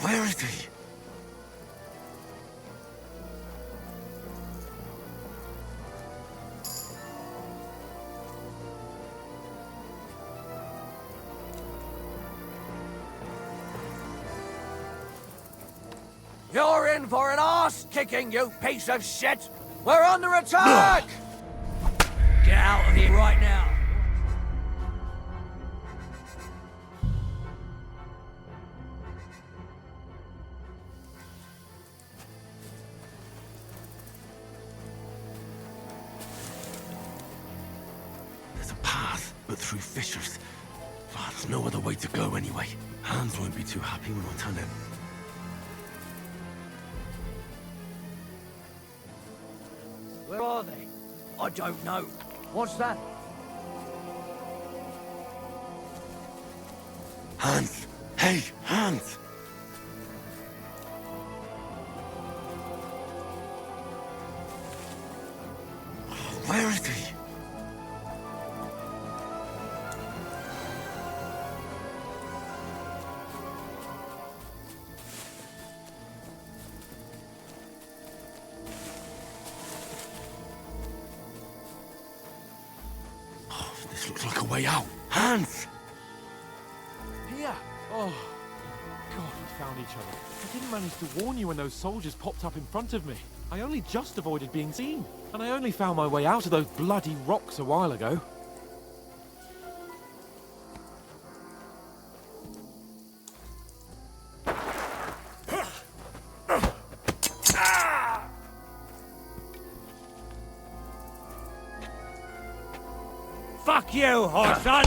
Where is he? You're in for an arse-kicking, you piece of shit! We're under attack! Get out of here right now! There's a path, but through fissures. Oh, there's no other way to go anyway. Hans won't be too happy when I tell him. Where are they? I don't know. What's that? Hans! Hey, Hans! Where is he? Oh, this looks like a way out. Hans! Here! Oh, God, we found each other. I didn't manage to warn you when those soldiers popped up in front of me. I only just avoided being seen. And I only found my way out of those bloody rocks a while ago. Fuck you, horse son!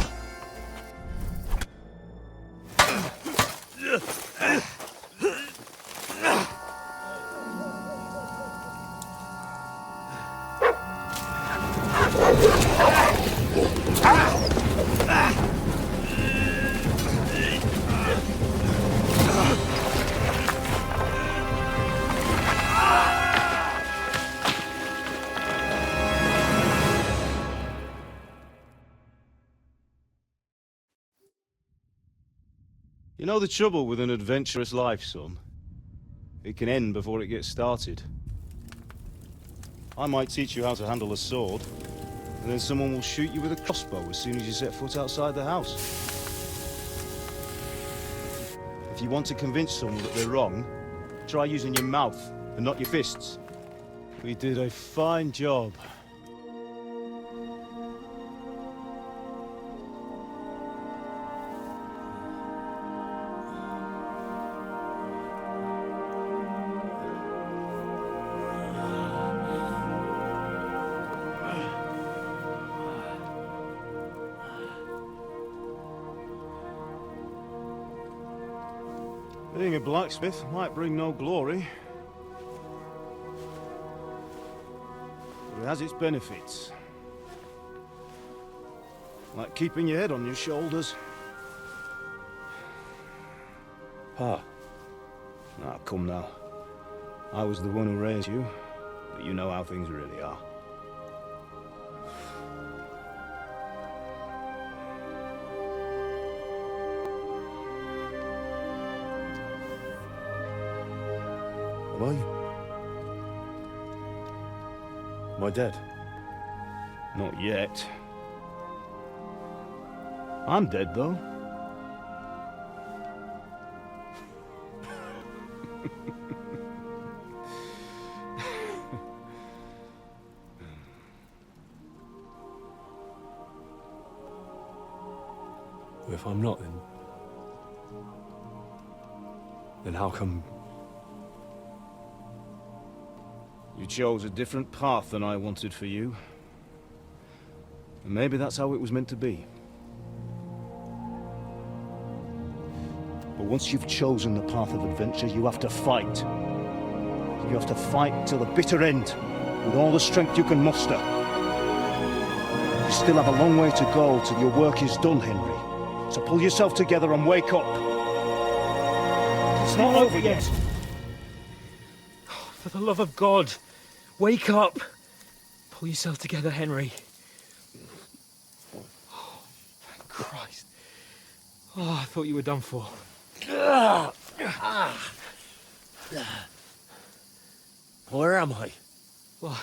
You know the trouble with an adventurous life, son? It can end before it gets started. I might teach you how to handle a sword, and then someone will shoot you with a crossbow as soon as you set foot outside the house. If you want to convince someone that they're wrong, try using your mouth and not your fists. We did a fine job. Being a blacksmith might bring no glory, but it has its benefits. Like keeping your head on your shoulders. Pa. Ah, come now. I was the one who raised you, but you know how things really are. Am I Am I dead? Not yet. I'm dead, though. Well, if I'm not, then how come... You chose a different path than I wanted for you. And maybe that's how it was meant to be. But once you've chosen the path of adventure, you have to fight. You have to fight till the bitter end, with all the strength you can muster. You still have a long way to go till your work is done, Henry. So pull yourself together and wake up. It's not over yet. For the love of God, wake up. Pull yourself together, Henry. Oh, thank Christ. Oh, I thought you were done for. Where am I? Well,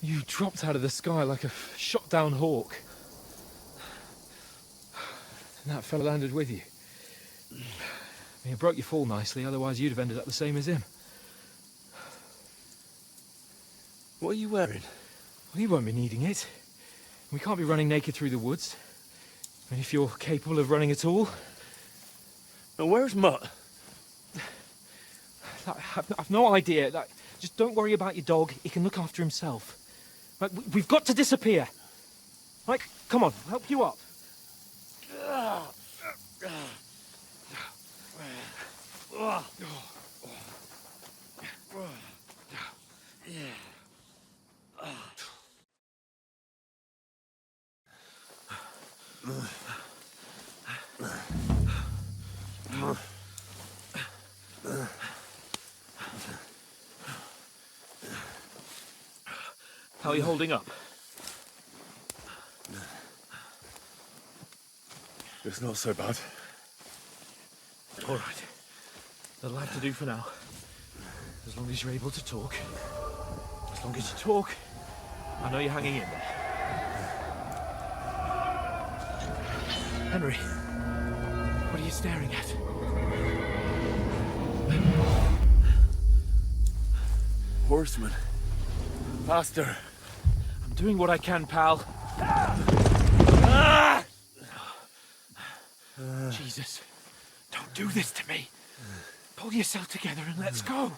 you dropped out of the sky like a shot-down hawk. And that fella landed with you. I mean, it broke your fall nicely, otherwise you'd have ended up the same as him. What are you wearing? Well, you won't be needing it. We can't be running naked through the woods. And if you're capable of running at all... Now, where's Mutt? I've no idea. Just don't worry about your dog. He can look after himself. Like, we've got to disappear. Like, come on, I'll help you up. How are you holding up? It's not so bad. All right. That'll have to do for now. As long as you're able to talk. As long as you talk, I know you're hanging in there. Henry, what are you staring at? Horseman. Faster. I'm doing what I can, pal. Jesus, don't do this to me. Pull yourself together and let's go.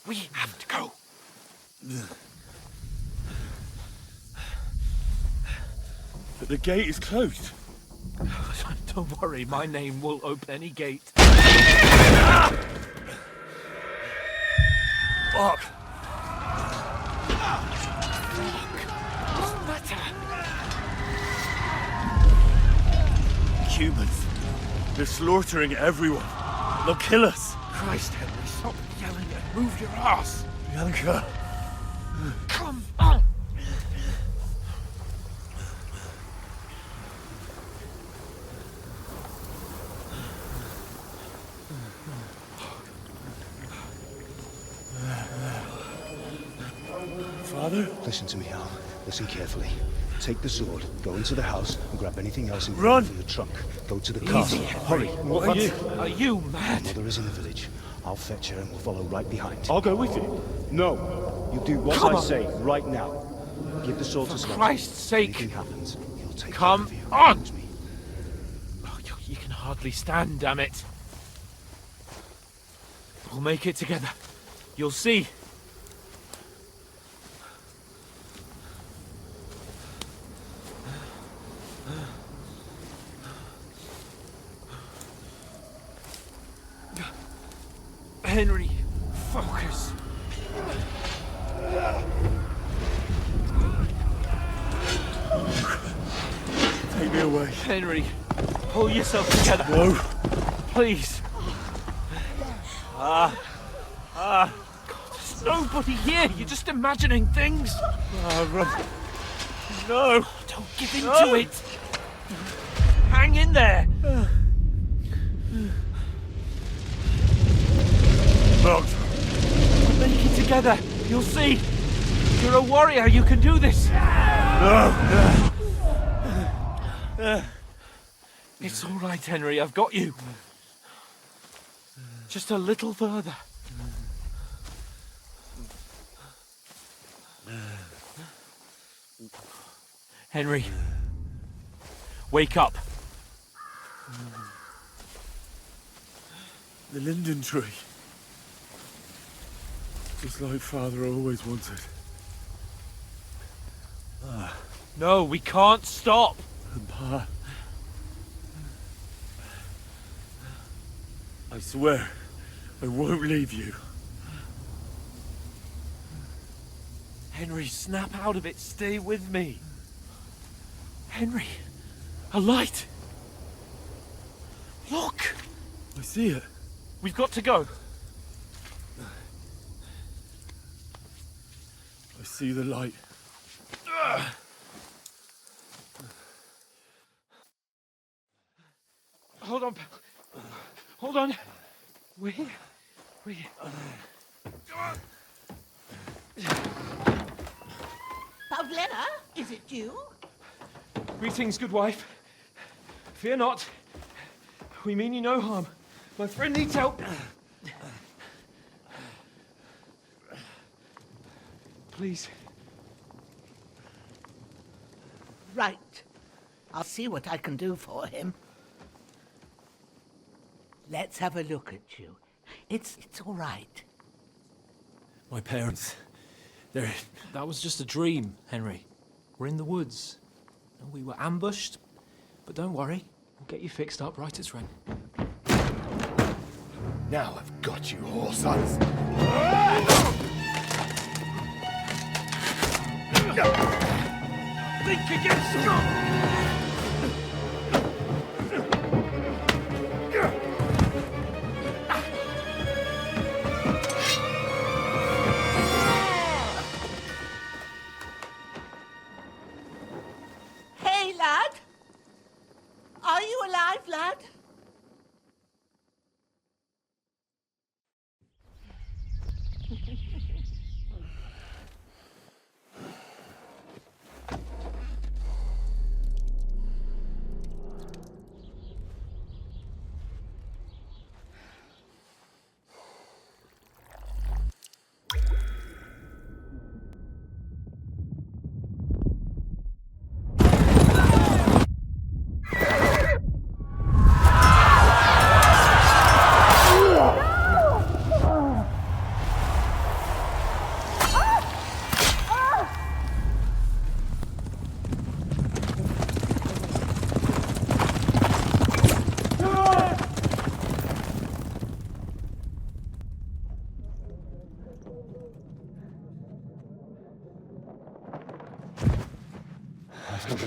We have to go. But the gate is closed. Don't worry, my name will open any gate. Fuck. Humans. They're slaughtering everyone. They'll kill us. Christ, Henry, stop yelling and move your ass. Bianca. Come on. Father? Listen to me, Al. Listen carefully. Take the sword, go into the house, and grab anything else in Run! for your trunk. Go to the castle. Hurry. What are you? Are you mad? Mother is in the village. I'll fetch her and we'll follow right behind. I'll go with you. No. You do what I say right now. Give the sword to Slaughter. For Christ's sake. Anything happens, he'll take Come care of you. on! Me. Oh, you can hardly stand, damn it. We'll make it together. You'll see. Henry, focus. Take me away. Henry, pull yourself together. No. Please. God, there's nobody here. You're just imagining things. Run. No. Don't give in to it. Hang in there. Locked. We'll make it together. You'll see. You're a warrior. You can do this. It's all right, Henry. I've got you. Just a little further. Henry, wake up. The linden tree. Just like Father always wanted. No, we can't stop. And Pa... I swear, I won't leave you. Henry, snap out of it. Stay with me. Henry, a light. Look. I see it. We've got to go. I see the light. Hold on, pal. Hold on. We're here. We're here. Pavlena, is it you? Greetings, good wife. Fear not. We mean you no harm. My friend needs help. Please. Right. I'll see what I can do for him. Let's have a look at you. It's all right. My parents... they're... That was just a dream, Henry. We're in the woods. And we were ambushed. But don't worry. We'll get you fixed up right as rain. Now I've got you, whoresons. Think again, strong! Hey, lad! Are you alive, lad?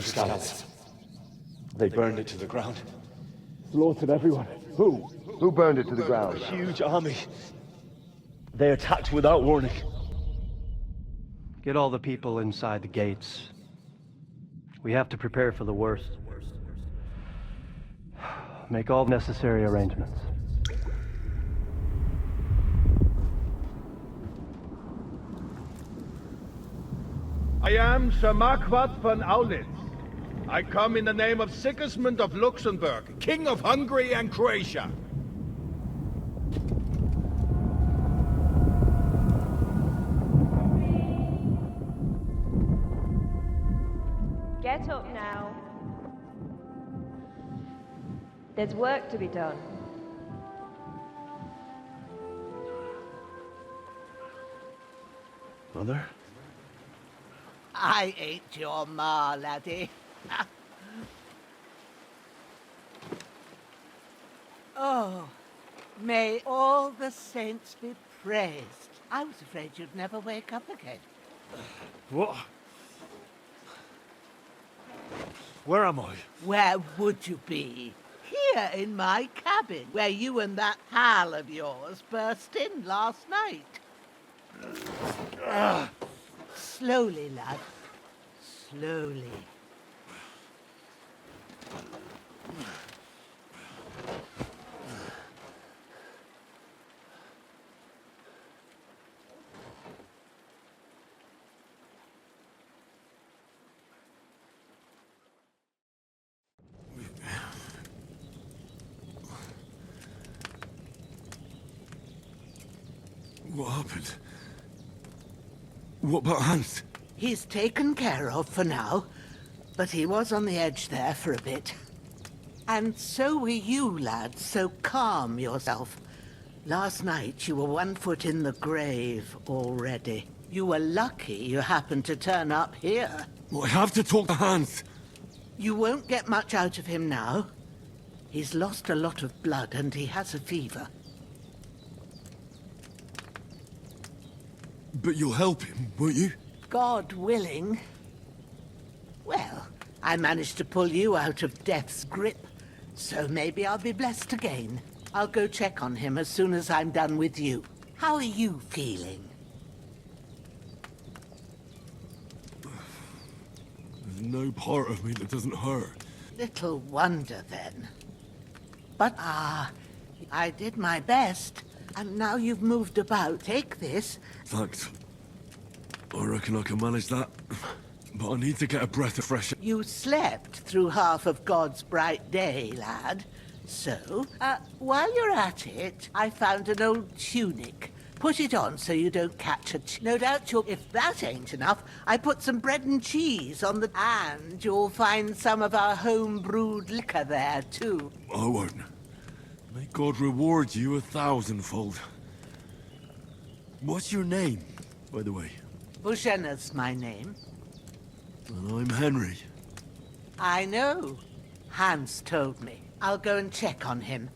Scouts. They burned it to the ground. Slaughtered everyone. Who? Who burned it to the ground? A huge army. They attacked without warning. Get all the people inside the gates. We have to prepare for the worst. Make all necessary arrangements. I am Sir Marquardt von Aulitz. I come in the name of Sigismund of Luxembourg, King of Hungary and Croatia. Get up now. There's work to be done. Mother? I ain't your ma, laddie. Oh, may all the saints be praised. I was afraid you'd never wake up again. What? Where am I? Where would you be? Here in my cabin, where you and that pal of yours burst in last night. Slowly, lad. Slowly. What happened? What about Hans? He's taken care of for now, but he was on the edge there for a bit. And so were you, lad, so calm yourself. Last night you were 1 foot in the grave already. You were lucky you happened to turn up here. Well, I have to talk to Hans. You won't get much out of him now. He's lost a lot of blood and he has a fever. But you'll help him, won't you? God willing. Well, I managed to pull you out of death's grip, so maybe I'll be blessed again. I'll go check on him as soon as I'm done with you. How are you feeling? There's no part of me that doesn't hurt. Little wonder, then. But, I did my best, and now you've moved about. Take this. Thanks. I reckon I can manage that. But I need to get a breath of fresh air. You slept through half of God's bright day, lad. So, while you're at it, I found an old tunic. Put it on so you don't catch a no doubt you'll... If that ain't enough, I put some bread and cheese on the... And you'll find some of our home-brewed liquor there, too. I won't. May God reward you 1,000-fold. What's your name, by the way? Bushenna's my name. And I'm Henry. I know. Hans told me. I'll go and check on him.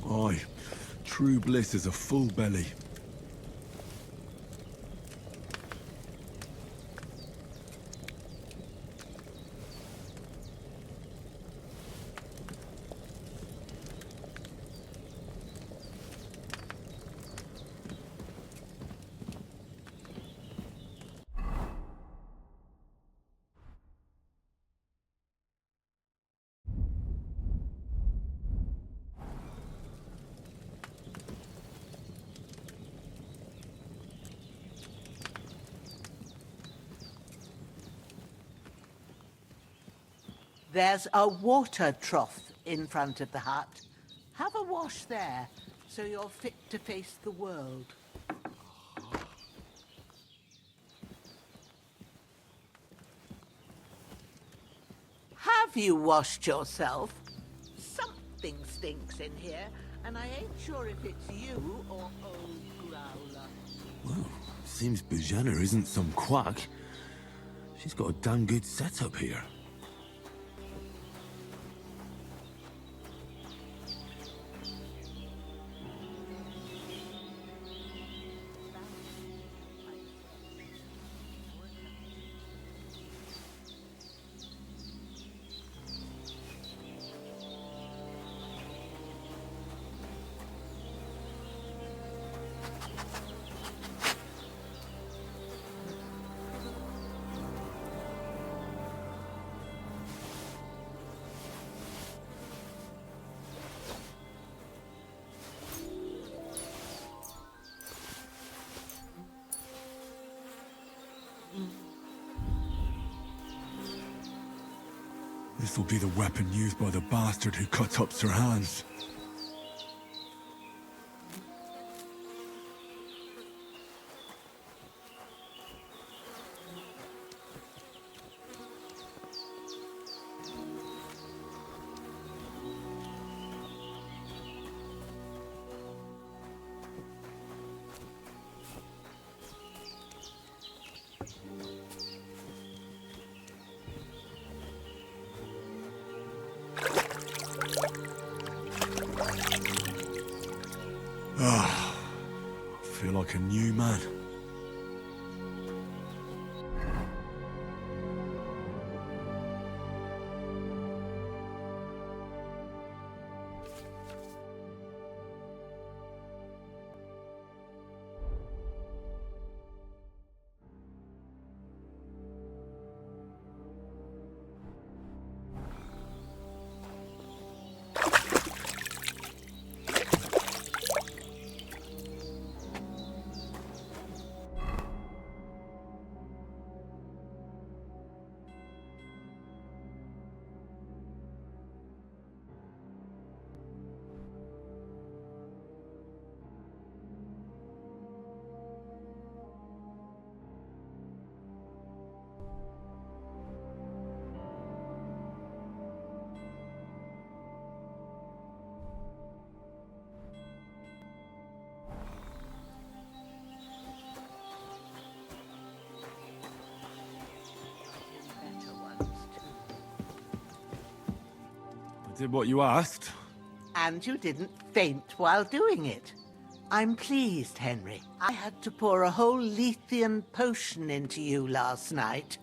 Aye. True bliss is a full belly. There's a water trough in front of the hut. Have a wash there, so you're fit to face the world. Have you washed yourself? Something stinks in here, and I ain't sure if it's you or old Growler. Well, seems Bujana isn't some quack. She's got a damn good setup here. This'll be the weapon used by the bastard who cut up Sir Hans. Ah, I feel like a new man. I did what you asked. And you didn't faint while doing it. I'm pleased, Henry. I had to pour a whole Lethean potion into you last night.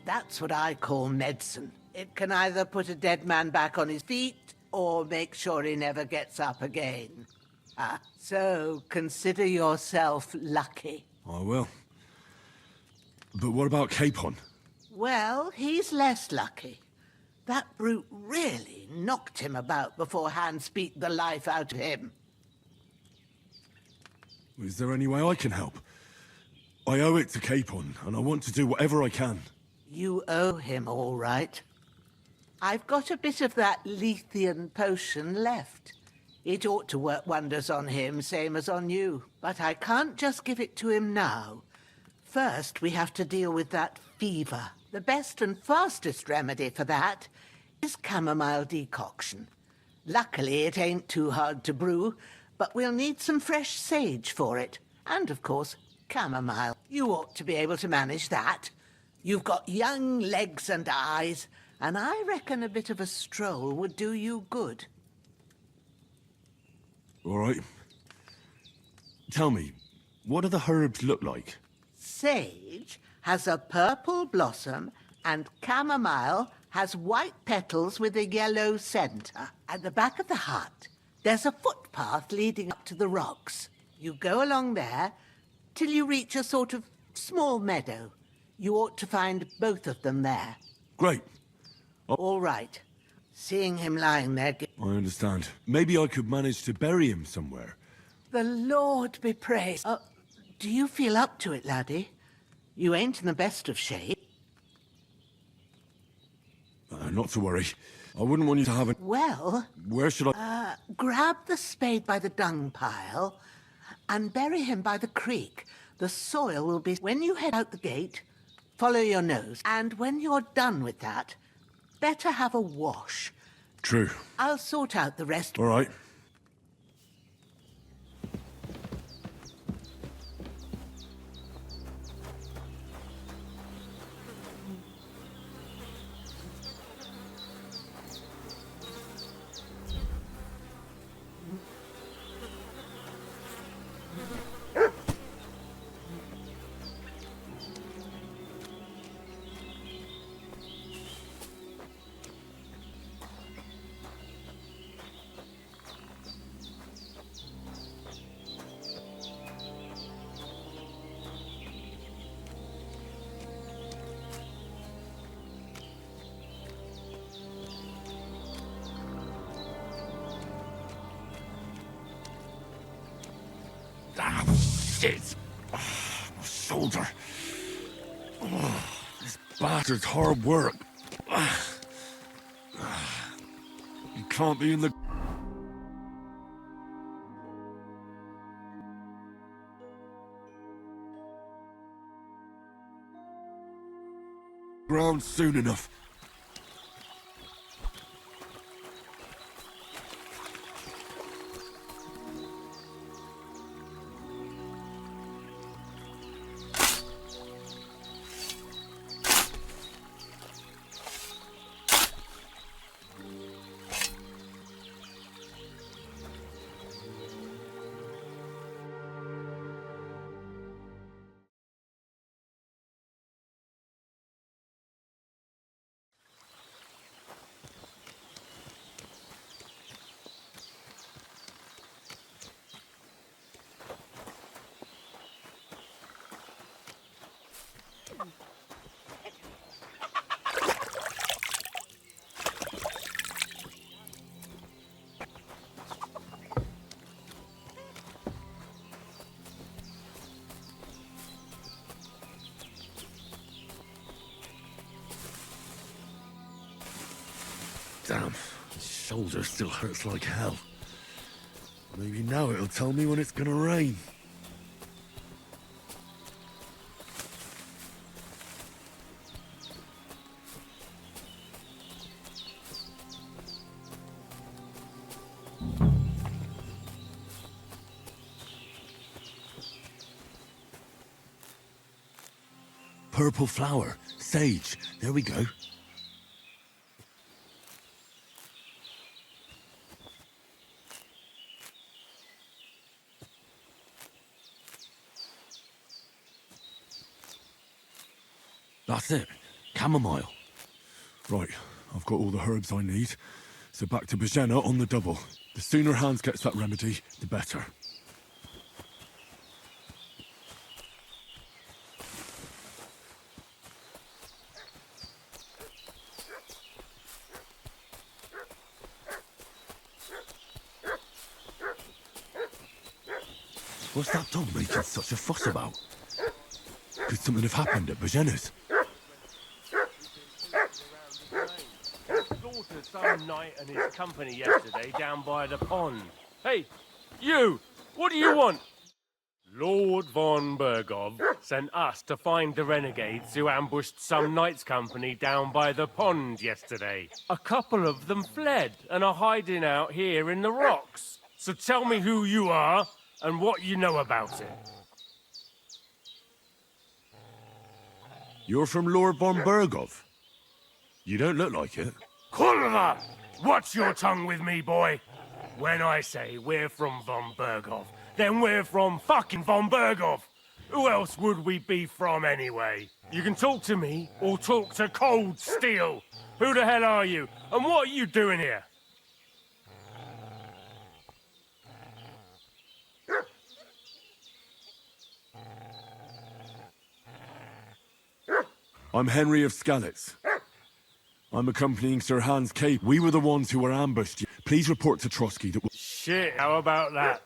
That's what I call medicine. It can either put a dead man back on his feet, or make sure he never gets up again. So consider yourself lucky. I will. But what about Capon? Well, he's less lucky. That brute really knocked him about before Hans beat the life out of him. Is there any way I can help? I owe it to Capon, and I want to do whatever I can. You owe him, all right. I've got a bit of that Lethean potion left. It ought to work wonders on him, same as on you. But I can't just give it to him now. First, we have to deal with that fever. The best and fastest remedy for that is chamomile decoction. Luckily, it ain't too hard to brew, but we'll need some fresh sage for it. And, of course, chamomile. You ought to be able to manage that. You've got young legs and eyes, and I reckon a bit of a stroll would do you good. All right. Tell me, what do the herbs look like? Sage has a purple blossom, and chamomile has white petals with a yellow center. At the back of the hut, there's a footpath leading up to the rocks. You go along there till you reach a sort of small meadow. You ought to find both of them there. Great. All right. Seeing him lying there... I understand. Maybe I could manage to bury him somewhere. The Lord be praised. Do you feel up to it, laddie? You ain't in the best of shape. Not to worry. I wouldn't want you to have a... Well... Where should I... grab the spade by the dung pile and bury him by the creek. The soil will be... When you head out the gate, follow your nose. And when you're done with that, better have a wash. True. I'll sort out the rest. All right. Shit! My shoulder. This bastard's hard work. You can't be in the... ground soon enough. Damn, his shoulder still hurts like hell. Maybe now it'll tell me when it's gonna rain. Purple flower, sage, there we go. That's it. Chamomile. Right, I've got all the herbs I need. So back to Bajena on the double. The sooner Hans gets that remedy, the better. What's that dog making such a fuss about? Could something have happened at Bajena's? Slaughtered some knight and his company yesterday down by the pond. Hey, you! What do you want? Lord von Bergov sent us to find the renegades who ambushed some knight's company down by the pond yesterday. A couple of them fled and are hiding out here in the rocks. So tell me who you are and what you know about it. You're from Lord von Bergov. You don't look like it. Kulva! Watch your tongue with me, boy. When I say we're from von Bergov, then we're from fucking von Bergov. Who else would we be from anyway? You can talk to me or talk to cold steel. Who the hell are you? And what are you doing here? I'm Henry of Skalitz. I'm accompanying Sir Hans Cape. We were the ones who were ambushed. Please report to Trotsky that... Shit, how about that?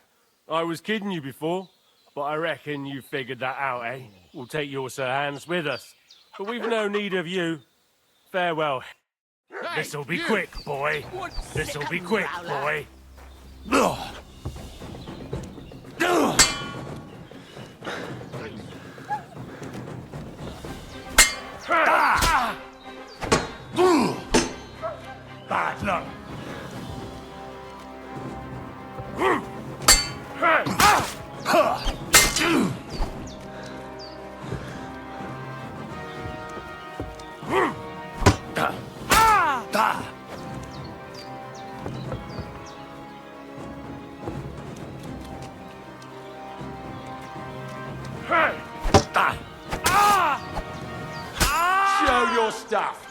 I was kidding you before, but I reckon you figured that out, eh? We'll take your Sir Hans with us. But we've no need of you. Farewell. Hey, This'll be you! quick, boy. This'll be quick, boy. Bad luck. Show your stuff.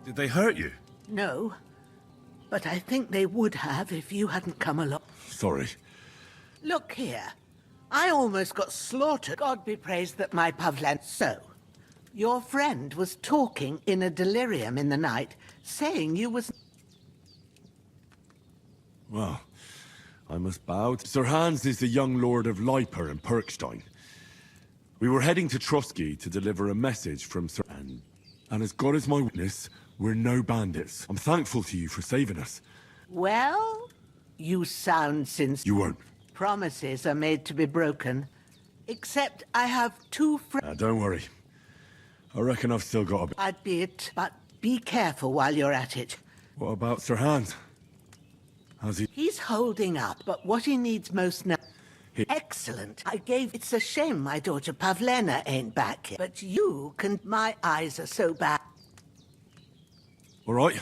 Did they hurt you? No, but I think they would have if you hadn't come along. Sorry. Look here. I almost got slaughtered. God be praised that my Pavlan... So, your friend was talking in a delirium in the night, saying you was... Well, I must bow. Sir Hans is the young lord of Leiper and Perkstein. We were heading to Trotsky to deliver a message from Sir... And as God is my witness, we're no bandits. I'm thankful to you for saving us. Well, You sound sincere. You won't. Promises are made to be broken. Except I have two friends. Don't worry. I reckon I've still got a bit. I'd be it, but be careful while you're at it. What about Sir Hans? How's he? He's holding up, but what he needs most now... He... Excellent. It's a shame my daughter Pavlena ain't back here. But you can... My eyes are so bad. All right.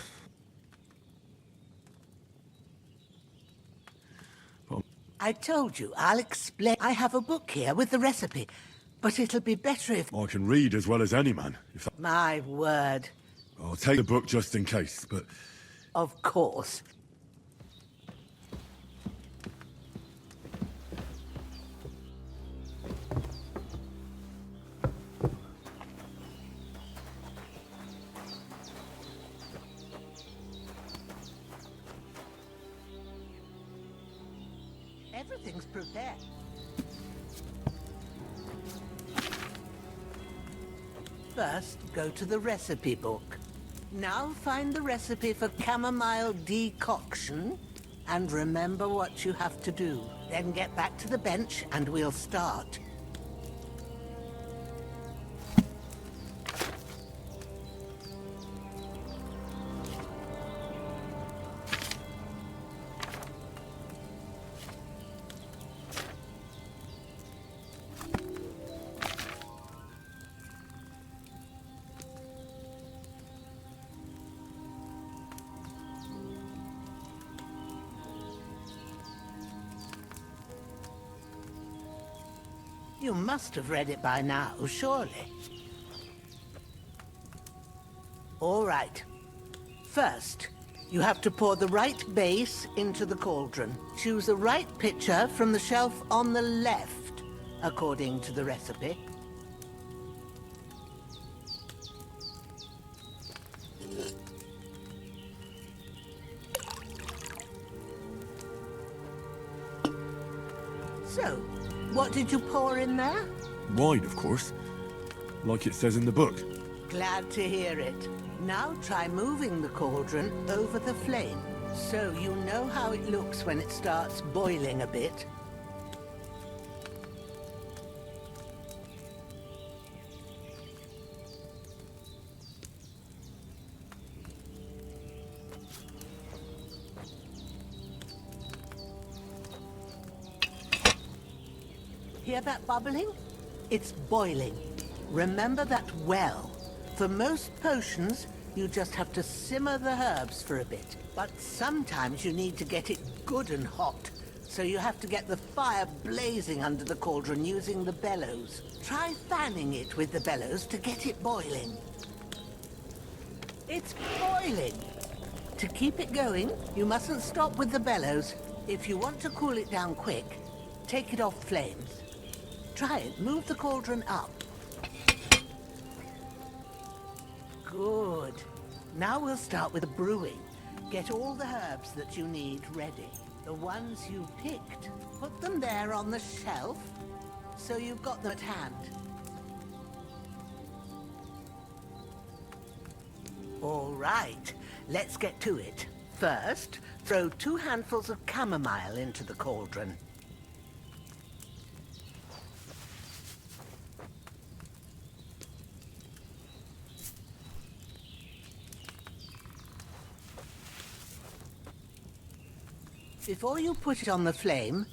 I told you, I'll explain. I have a book here with the recipe, but it'll be better if... I can read as well as any man. If that... My word. I'll take the book just in case, but... Of course. Everything's prepared. First, go to the recipe book. Now find the recipe for chamomile decoction and remember what you have to do. Then get back to the bench and we'll start. You must have read it by now, surely. All right. First, you have to pour the right base into the cauldron. Choose the right pitcher from the shelf on the left, according to the recipe. So, what did you pour in there? Wine, of course. Like it says in the book. Glad to hear it. Now try moving the cauldron over the flame, so you know how it looks when it starts boiling a bit. Hear that bubbling? It's boiling. Remember that well. For most potions, you just have to simmer the herbs for a bit. But sometimes you need to get it good and hot. So you have to get the fire blazing under the cauldron using the bellows. Try fanning it with the bellows to get it boiling. It's boiling! To keep it going, you mustn't stop with the bellows. If you want to cool it down quick, take it off flames. Try it. Move the cauldron up. Good. Now we'll start with the brewing. Get all the herbs that you need ready. The ones you picked. Put them there on the shelf, so you've got them at hand. All right. Let's get to it. First, throw 2 handfuls of chamomile into the cauldron. Before you put it on the flame,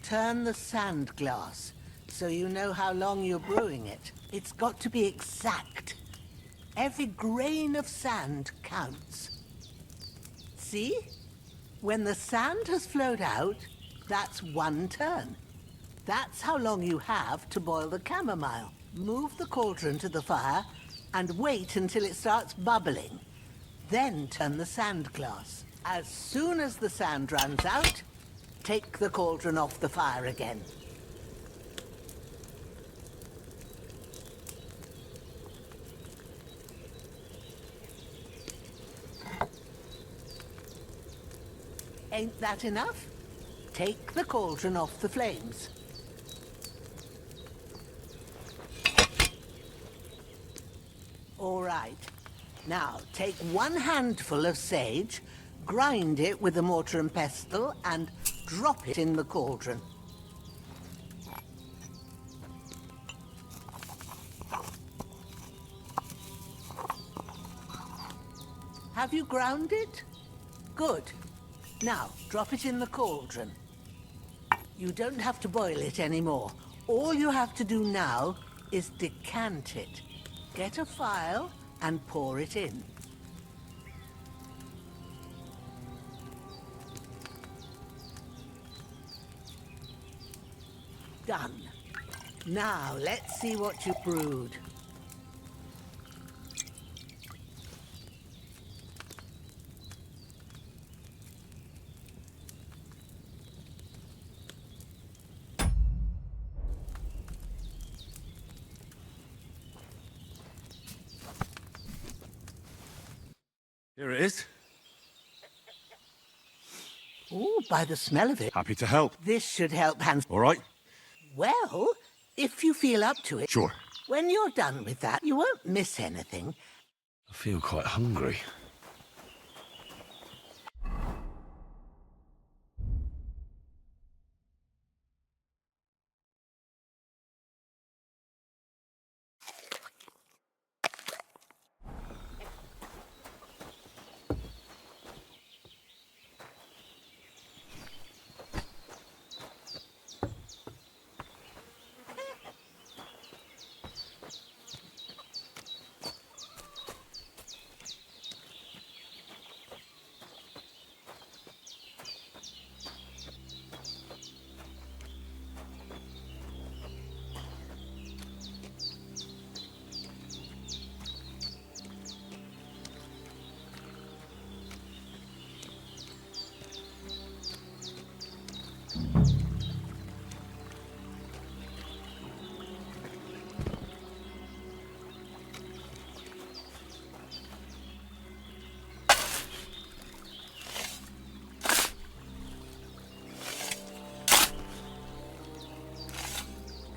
turn the sand glass, so you know how long you're brewing it. It's got to be exact. Every grain of sand counts. See? When the sand has flowed out, that's 1 turn. That's how long you have to boil the chamomile. Move the cauldron to the fire and wait until it starts bubbling. Then turn the sand glass. As soon as the sand runs out, take the cauldron off the fire again. Ain't that enough? Take the cauldron off the flames. All right. Now, take 1 handful of sage, Grind it with a mortar and pestle and drop it in the cauldron. Have you ground it? Good. Now, drop it in the cauldron. You don't have to boil it anymore. All you have to do now is decant it. Get a phial and pour it in. Done. Now, let's see what you brewed. Here it is. Ooh, by the smell of it. Happy to help. This should help Hans. All right. Well, if you feel up to it. Sure. When you're done with that, you won't miss anything. I feel quite hungry.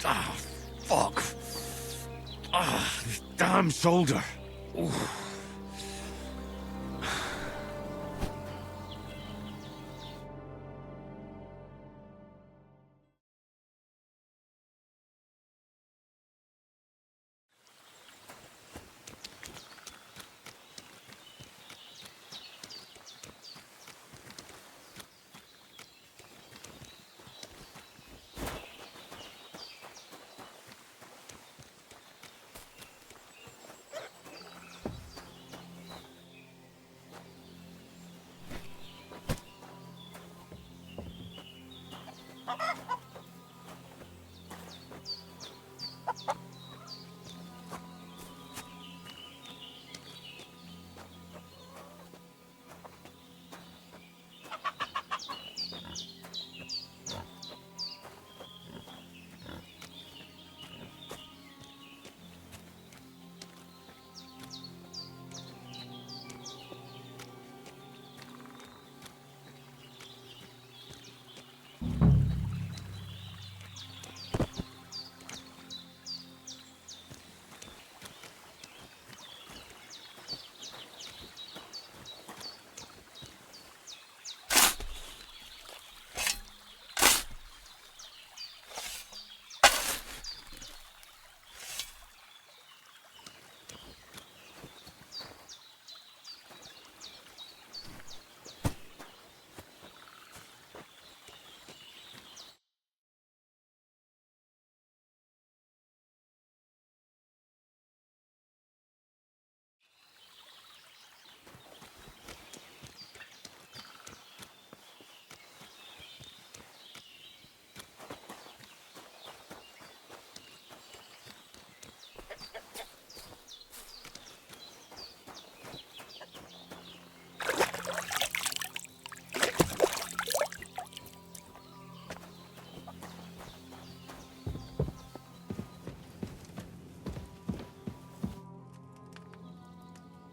Ah, fuck. Ah, this damn shoulder. Ooh.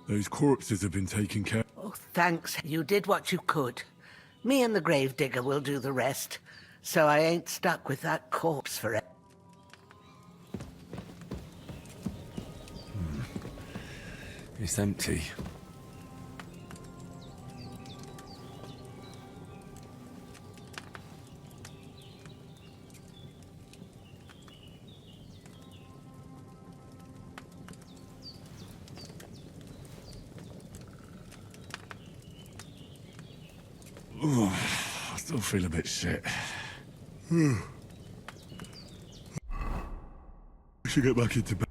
Those corpses have been taken care of. Oh, thanks. You did what you could. Me and the gravedigger will do the rest, so I ain't stuck with that corpse forever. It's empty. Still feel a bit shit. We should get back into bed.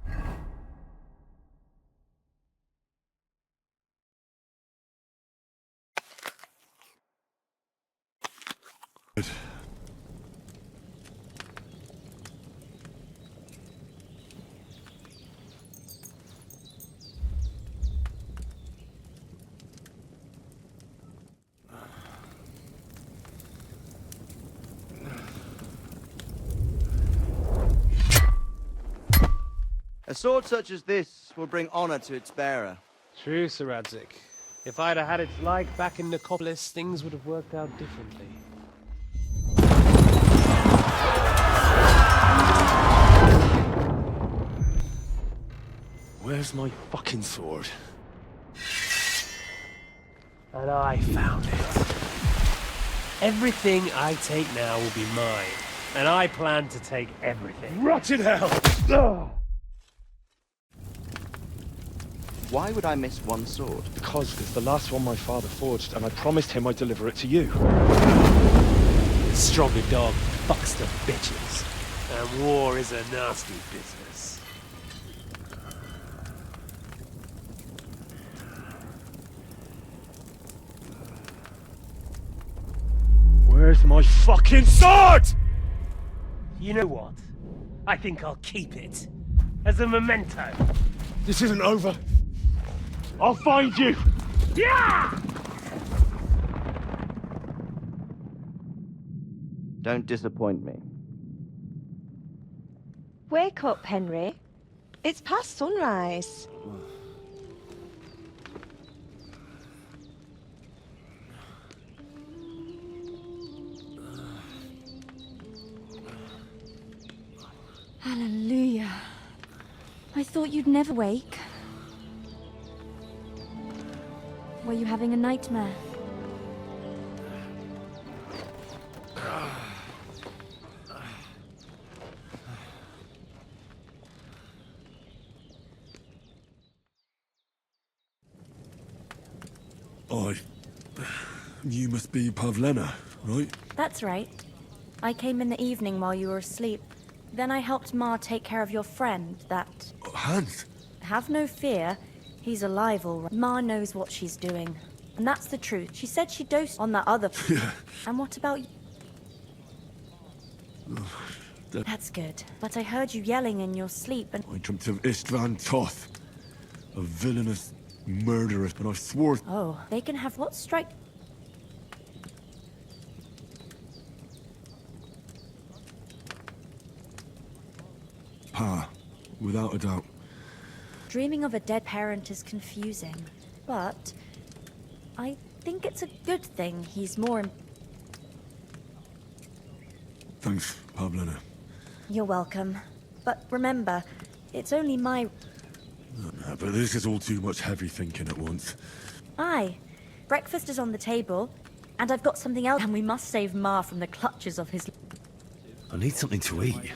A sword such as this will bring honor to its bearer. True, Sir Radzik. If I'd have had its like back in Nicopolis, things would have worked out differently. Where's my fucking sword? And I found it. Everything I take now will be mine. And I plan to take everything. Rot in hell! Ugh. Why would I miss one sword? Because it's the last one my father forged, and I promised him I'd deliver it to you. The stronger dog fucks the bitches. And war is a nasty business. Where's my fucking sword? You know what? I think I'll keep it. As a memento. This isn't over. I'll find you! Yeah! Don't disappoint me. Wake up, Henry. It's past sunrise. Hallelujah. I thought you'd never wake. Were you having a nightmare? You must be Pavlena, right? That's right. I came in the evening while you were asleep. Then I helped Ma take care of your friend, that... Hans? Have no fear. He's alive all right. Ma knows what she's doing. And that's the truth. She said she dosed on that other... Yeah. And what about you? That's good. But I heard you yelling in your sleep and... I dreamt of Istvan Toth, a villainous murderer, and I swore... Oh, they can have what strike... Pa, without a doubt. Dreaming of a dead parent is confusing, but I think it's a good thing he's more... Thanks, Pavlena. You're welcome. But remember, it's only my... No, but this is all too much heavy thinking at once. Aye. Breakfast is on the table, and I've got something else, and we must save Ma from the clutches of his... I need something to eat.